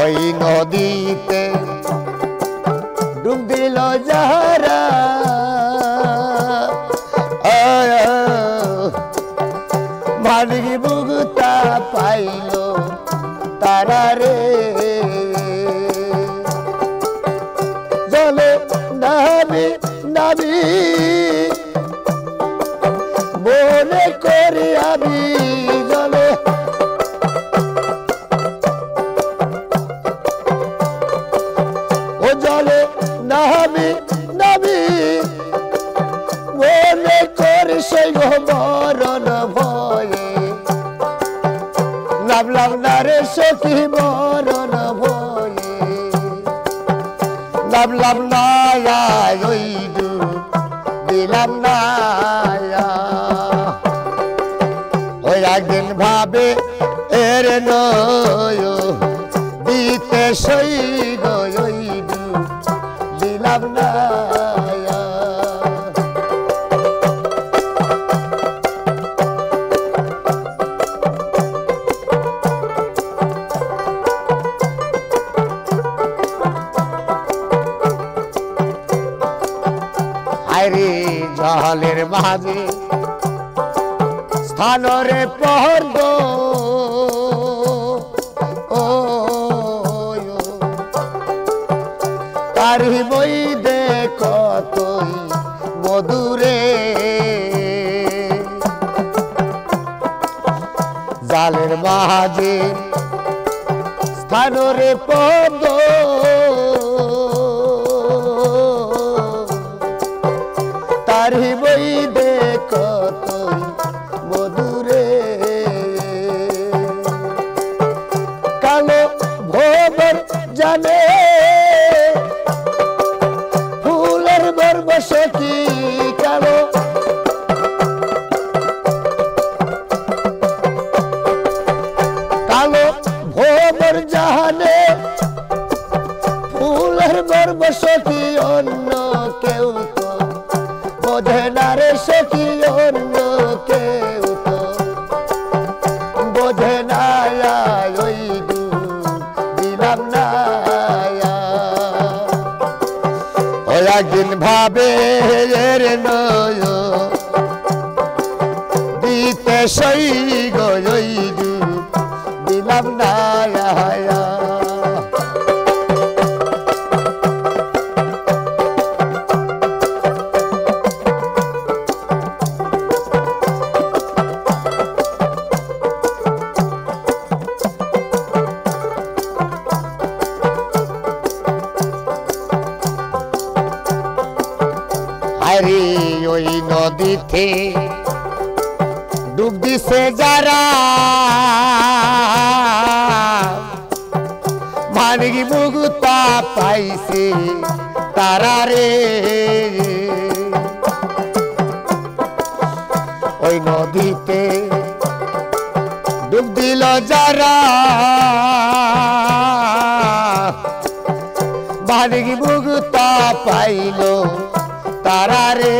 ওই নদীতে ডুব দিল যারা মানিকি মুক্তা পাইল তারা রে জলে নামি নামি মনে করি আমি জলে ও জলে নামি নামি মনে করি সেই গো মরণ ভয়ে নামলাম না রে সখী মরণ ভয়ে নামলাম না ওই দিলাম না ওই একদিন ভাবে এর নয় দিতে সই গো ওই দিলাম না আরে জলের মাঝে স্থানরে পহর গো তারি বই দেখো তুই মধুরে জালের মাঝে স্থানরে পহর গো তারি বই দেখো তুই মধুরে কালো ভোবর জানে ফুলের গর্ব সখী কালো কালো ভোবর জানে ফুলের গর্ব সখী অন্য কেউ বোঝে না রে সখী অন্য কেউ তো বোঝে না ওই দিলাম না ওই একদিন ভাবে এর নয় দিতে সই গো ওই দিলাম না আরে ওই নদীতে ডুব দিছে যারা বানগি মুগুতা পাইছে তারা রে ওই নদীতে ডুব দিল যারা বানগি মুগুতা পাইল তারা রে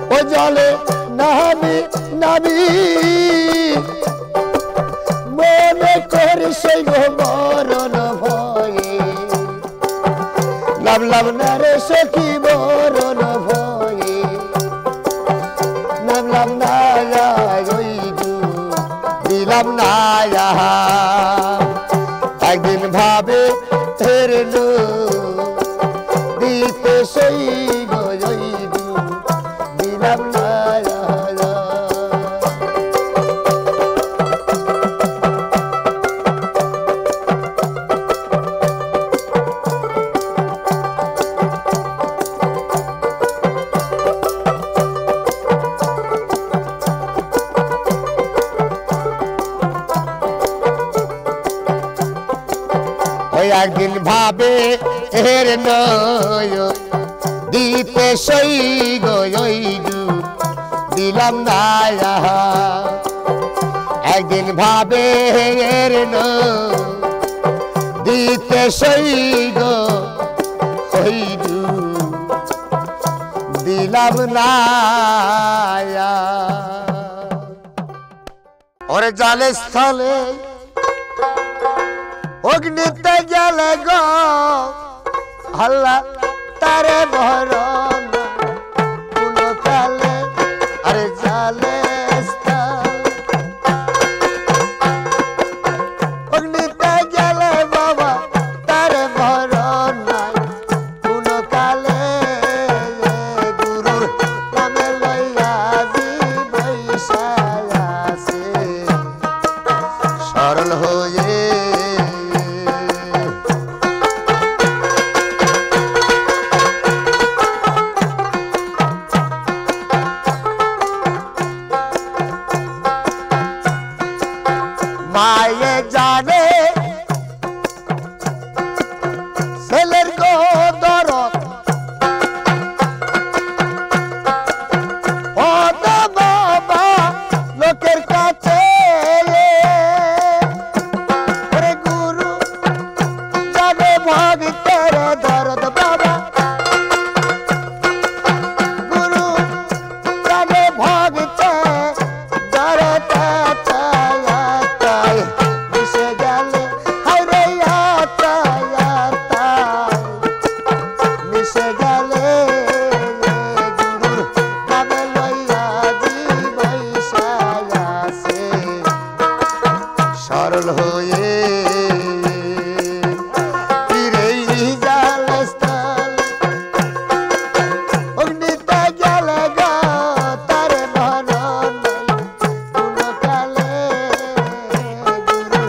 ও জলে নামি নামি মনে করে সেই মরণ ভয়ে নামলাম না রে সখী মরণ ভয়ে নামলাম না ওই দিলাম না একদিন ভাবে ফেরে দিতে সেই দিলাম না একদিন ভাবে এর নয় দিতে সই গয়ু দিলাম না একদিন ভাবে এর দিতে সই গয়ু দিলাম না ওরে জালে স্থলে অগ্নিতে গেলে গো আল্লাহ তারে ভরণ কোন কালে আরে জালে অগ্নিতে গেলে বাবা তারে ভরণ কোন কালে গুরুর নামে লইয়া বৈশায় আছে সরল হয়ে মায়ে জানে ছেলের দরদ ও বাবা লোকের কাছে গুরু জানে ভক্তের দরদ বাবা গুরু জানে ভক্তের দরদ সরল হয়ে অগ্নিতে গেলে গো তারে ভরণ কোন কালে গুরু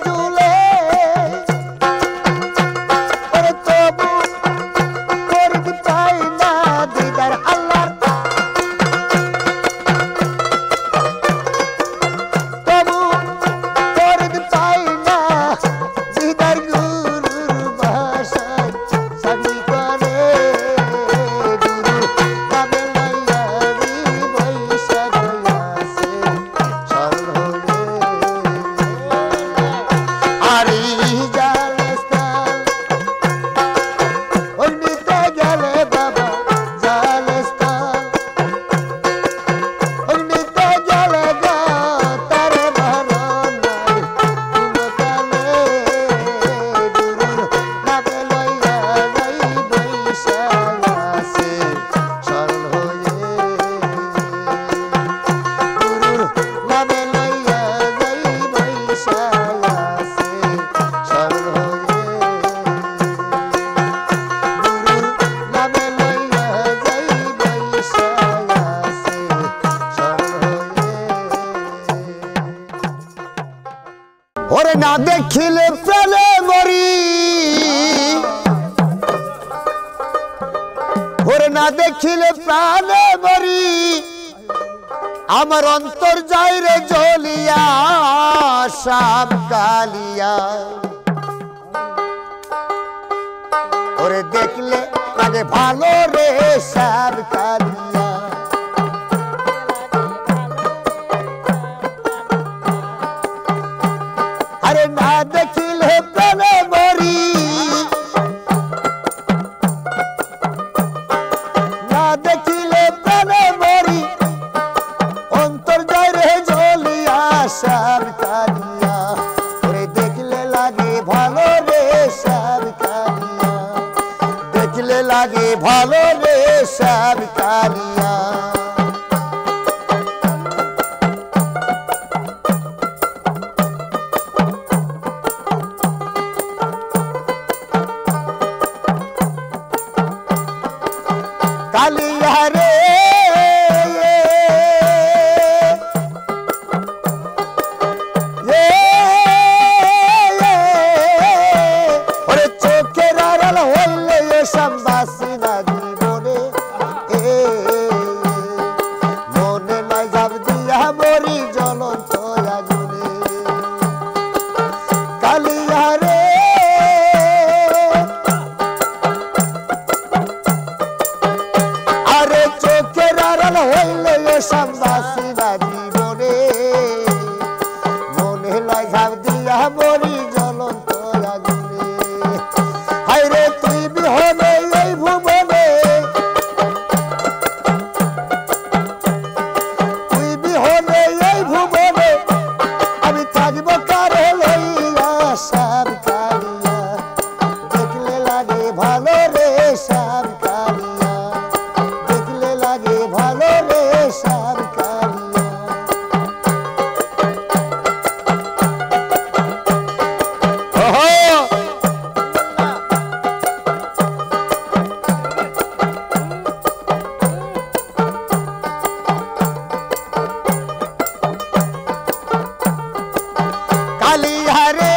চুলে ওরে তবু করতে পাই না দিদার আল্লাহর তবু করতে পাই না দিদার গুরুর ভাষায় সাথী করে গুরু নামে লাইয়া বৈশা রয়াছে সরল হয়ে আরি জালেস্তান অগ্নিতে গেলে বাবা জালেস্তান অগ্নিতে গেলে গা তারে মরণ নাই কোনকালে গুরুর নামে লইয়া যাই বৈশা আছে সরল হয়ে গুরুর নামে লইয়া যাই বৈশা আছে সরল হয়ে গুরুর নামে লইয়া যাই বৈশা আছে সরল হয়ে ওরে না দেখিলে প্রাণে মরি ওরে না দেখিলে প্রাণে মরি আমার অন্তর যাই রে জ্বলিয়া সাপ কালিয়া ওরে দেখলে লাগে ভালো রে সাপ কালিয়া আরে না দেখিলে প্রাণে মরি না দেখিলে প্রাণে মরি অন্তর যায় রে জ্বলিয়া সার কালিয়া ওরে দেখলে লাগে ভালো রে সার কালিয়া দেখলে লাগে ভালো রে সার কালিয়া কালিয়া রে ওরে চোখের আড়াল হইলে এসব বাসি না জীবনে মনে নাই যাব দিয়া মরি জ্বলন্ত আগুনে কালিয়া রে আরে চোখের আড়াল হইলে এসব বাসি না জীবনে মনে নাই যাব দিয়া মরি জ্বলন্ত আগুনে হায়রে তুই বিহনে এই ভুবনে তুই বিহনে এই ভুবনে আমি থাকবো কারে লইয়া সার কালিয়া দেখলে লাগে ভালো রে সার কালিয়া দেখলে লাগে ভালো রে সার কালিয়া কালিয়া রে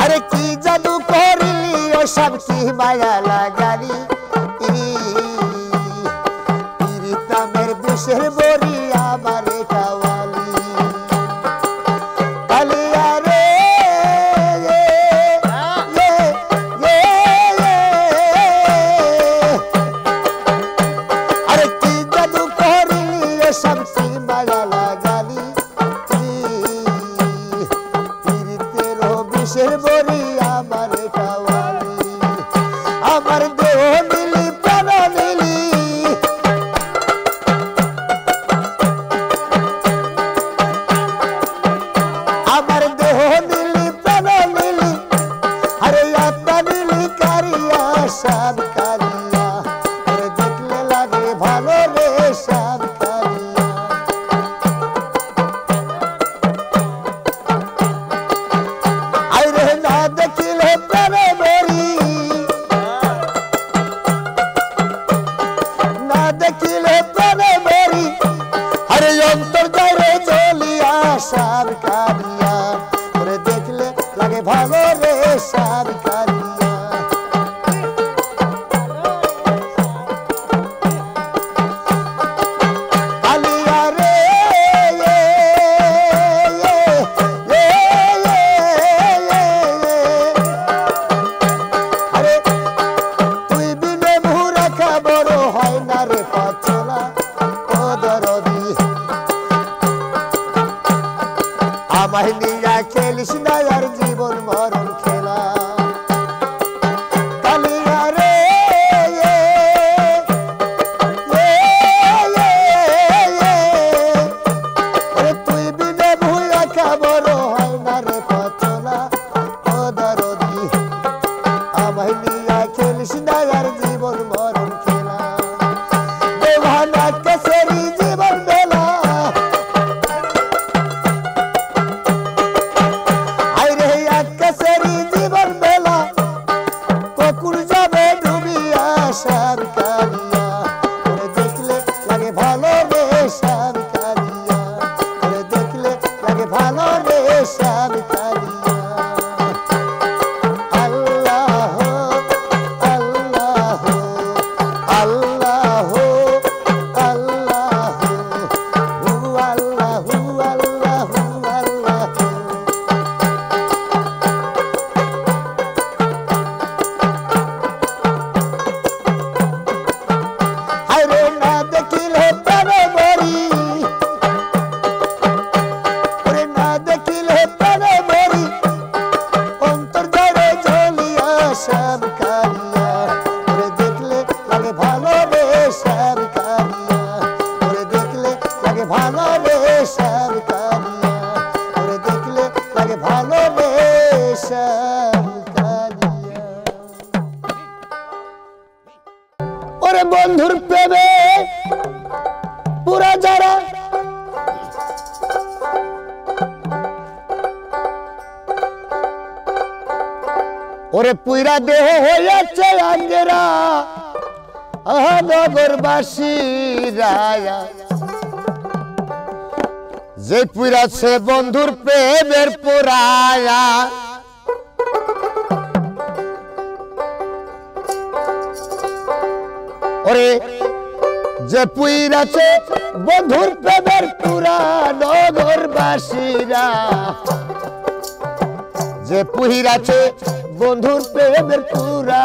আরে কি জাদু করলি ওসব কি মায়া লাগালি পিরিতামের বিষের বড়ি আমারে খাওয়ালি কালিয়া রে আরে কি জাদু করলি ওসব কি মায়া লাগালি পিরিতের বিষের বড়ি আমারে খাওয়ালি আমার দেহ নিলি প্রাণ নিলি আমার দেহ নিলি প্রাণ নিলি আরে আত্মা নিলি কারিয়া সাব কালিয়া ওরে দেখলে লাগে ভালো রে সাব কালিয়া আরে না দেখিলে প্রাণে মরি জীবন মরণ খেলা দেওয়ান আকাশেরই জীবন বেলা আইরে আকাশেরই জীবন বেলা কখন যাবে ডুবিয়া সার কালিয়া ওরে দেখলে লাগে ভালো রে সার কালিয়া ওরে দেখলে লাগে ভালো রে সার কালিয়া বন্ধুর প্রেমে পুরা যারা ওরে পুরা দেহ হয়েছে আঙ্গেরা নগরবাসীরা যে পুরাছে বন্ধুর প্রেমের পুরায়া ওরে যে পুইরাছে বন্ধুর প্রেমের পুরা নগরবাসীরা যে পুইরাছে বন্ধুর প্রেমের পুরা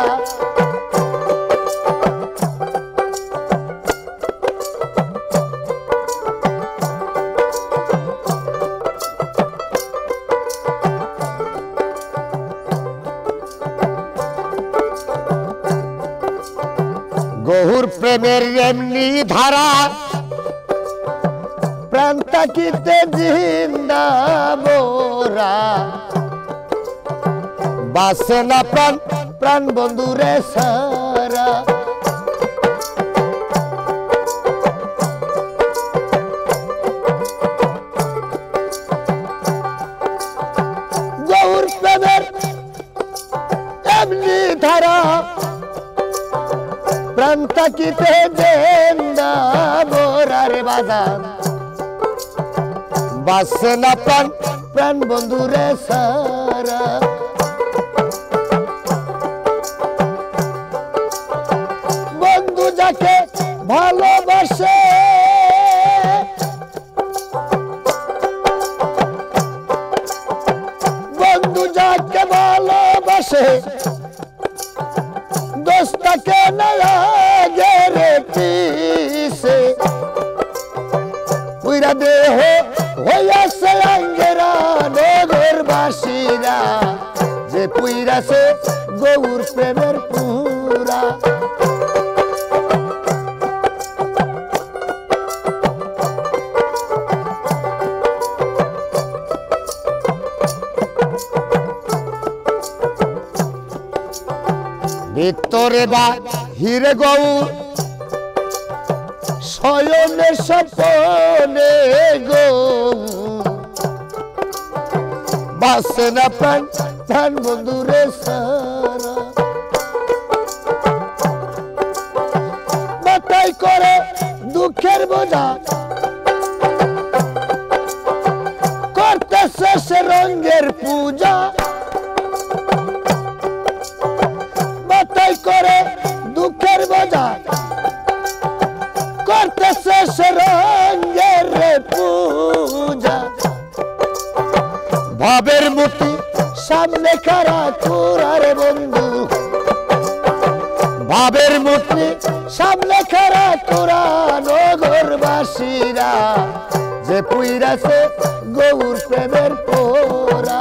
গহুর প্রেমের এমনি ধারা প্রাণ তাকিতে জিন্দা মোরা বাসে না প্রাণ প্রাণ বন্ধুরে সারা গহুর প্রেমের এমনি ধারা প্রাণ তাকিতে জিন্দা মোরারে বাজান বাসে না প্রাণ প্রাণ বন্ধুরে সারা বন্ধু যাকে ভালোবাসে বন্ধু যাকে ভালোবাসে দোস্তাকে নয়া গেরে পিছে পুরা দেহ হইয়াছে আঙ্গেরা নগরবাসীরা যে পুইরাছে গৌর প্রেমের পুরা ভিতরে বা হিরে গৌর শয়নে স্বপনে গৌর বাসে না প্রাণ প্রাণ বন্ধুরে সারা মাথায় করে দুঃখের বোঝা করতেছে সে রঙের পূজা মাথায় করে দুঃখের বোঝা করতেছে সে রঙের পূজা ভাবের মূর্তি সামনে খারা তোরারে বন্ধু ভাবের মূর্তি সামনে খারা তোরা নগরবাসীরা যে পুইরাছে গৌর প্রেমের পোরা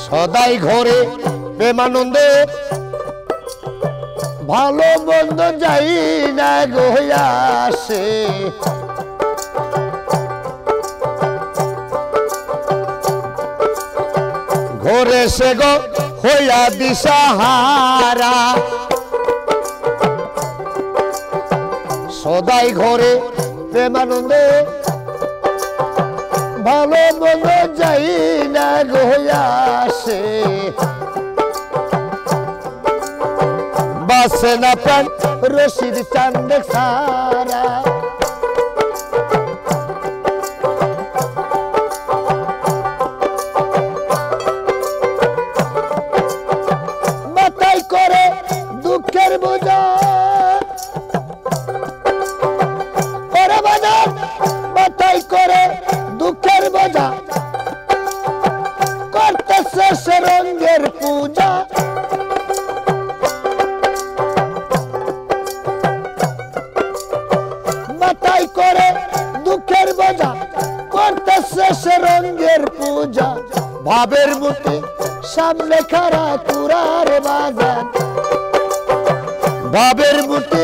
সদাই ঘরে প্রেমানন্দে ভালো মন্দ যাই না গো আসে ঘরে সে গো হইয়া দিশাহারা সদাই ঘরে প্রেমানন্দে ভালো মন্দ যাই না গো আসে বাসে না প্রাণ রশিদ চাঁদ সারা মাথায় করে দুঃখের বোঝা ওরে বাজার মাথায় করে দুঃখের বোঝা করতেছে সে রঙের পূজা মাথায় করে দুঃখের বোঝা করতেছে সে রঙের পূজা ভাবের মুঠে সামনে খারা কুরার বাজার ভাবের মুঠে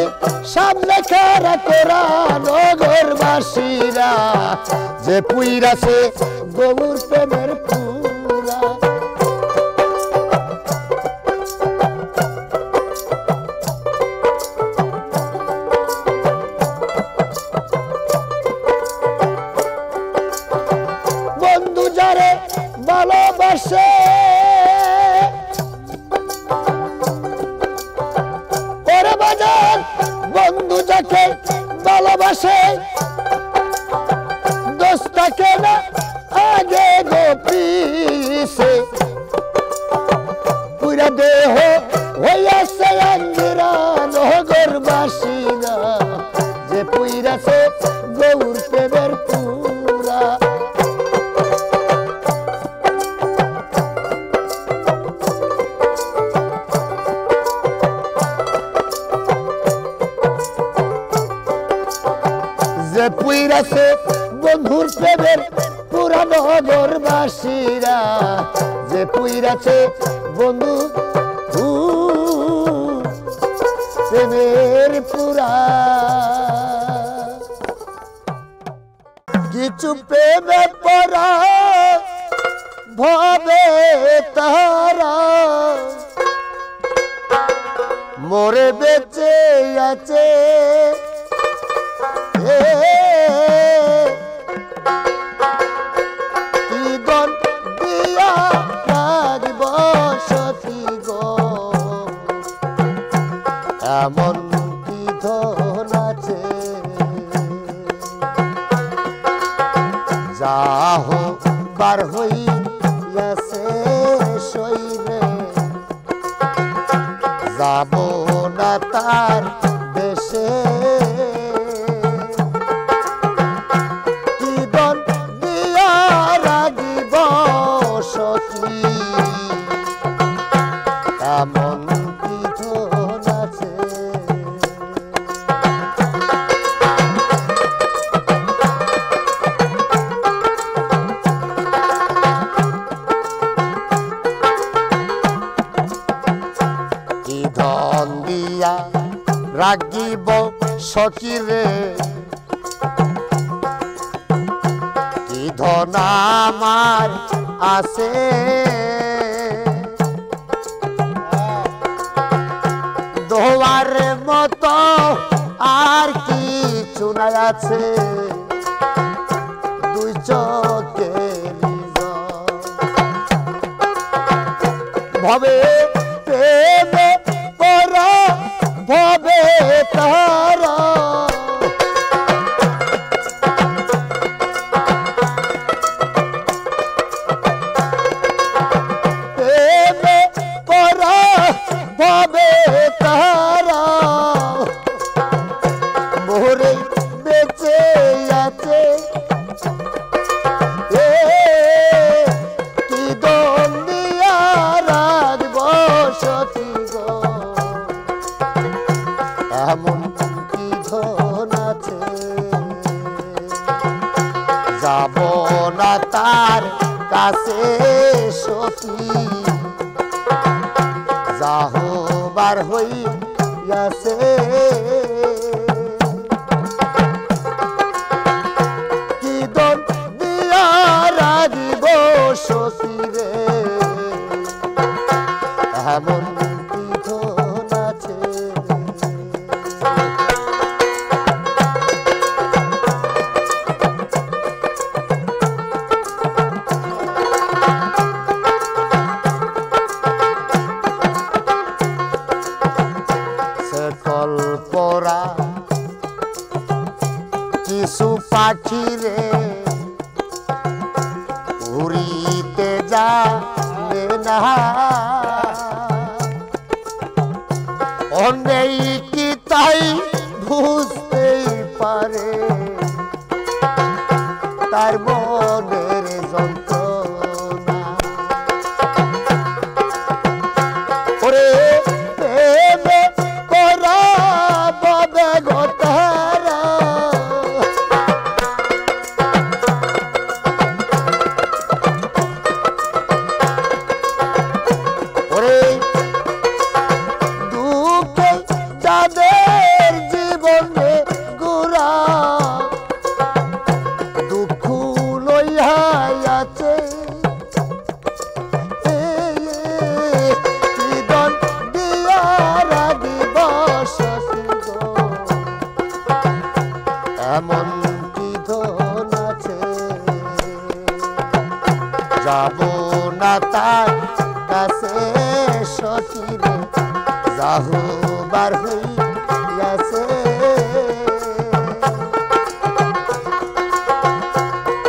সামনে খারা কোরা নগরবাসীরা যে পুইরাছে গৌর প্রেমের পুরা বন্ধু যারে ভালোবাসে ওরে বাজার বন্ধু যাকে ভালোবাসে দোস্তাকে না আগে গো পিছে পুরা দেহ হইয়াছে আঙ্গিরা নগরবাসীরা যে পুইরাছে গৌর প্রেমের পুরা যে পুইরাছে বন্ধুর প্রেমের পুরা নগরবাসীরা যে পুইরাছে বন্ধু প্রেমের পুরা কিছু প্রেমে পরা ভবে তারা মোরে বেঁচে আছে ঈদন দিয়া রাগব সখী গো এমন কি ধন আছে যাহ বার হইয়াছে সইরে যাব না তার দেশে এমন কি ধন আছে কি ধন দিয়া রাগিব সখী রে কি ধন আমার আছে দোয়ার মতো আর কিছু নাই আছে দুই চোখে ভবে প্রেমে পরা ভবে তারা প্রেমে পরা ভবে তারা মোরে বেঁচে আছে কি দন দিয়া রাখব সখী গো এমন কি ধন আছে যাব না তার কাছে সখী যাহবার হই হইয়াছে কি দন দিয়া রাগিব সখীরে এমন বিধন আছে কল্পরা কিছু পাখিরে উড়িতে যাবে না অনেক কি তাই বুঝতেই পারে তার মনের যন্ত্রণা ওরে যাদের জীবনে গুড়া দুঃখ লইয়া আছে কিদন দিয়া রাগিব সখীগ এমন কিদন আছে যাব না তার কাছে সখীরে যাহু বার হইয়াছে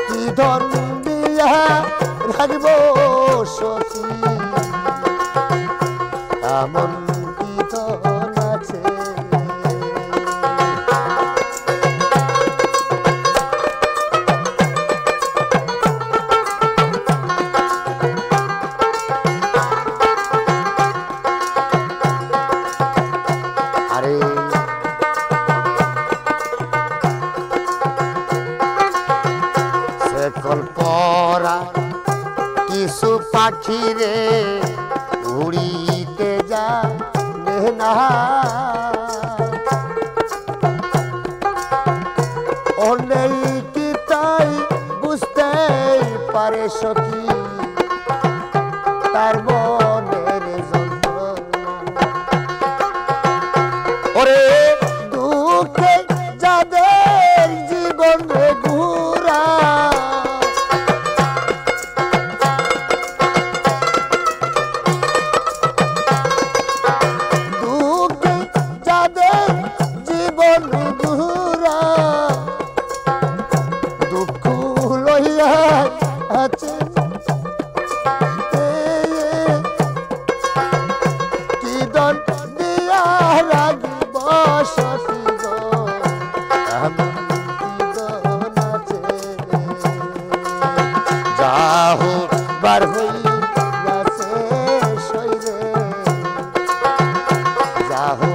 কি ধন দিয়া রাখব সখী এমন কি ধন আছে কল্পরা কিছু পাখিরে উড়িতে যাবে না অনেক কি তাই বুঝতেই পারে সখী তার মনের যন্ত্রণা ওরে দুঃখে যাদের জীবনে ঘুরা দুঃখ লইয়া আছে কি দন দিয়া রাগিব সখীগ এমন কিদন আছে যাহু বার হইয়াছে সইরে যাহু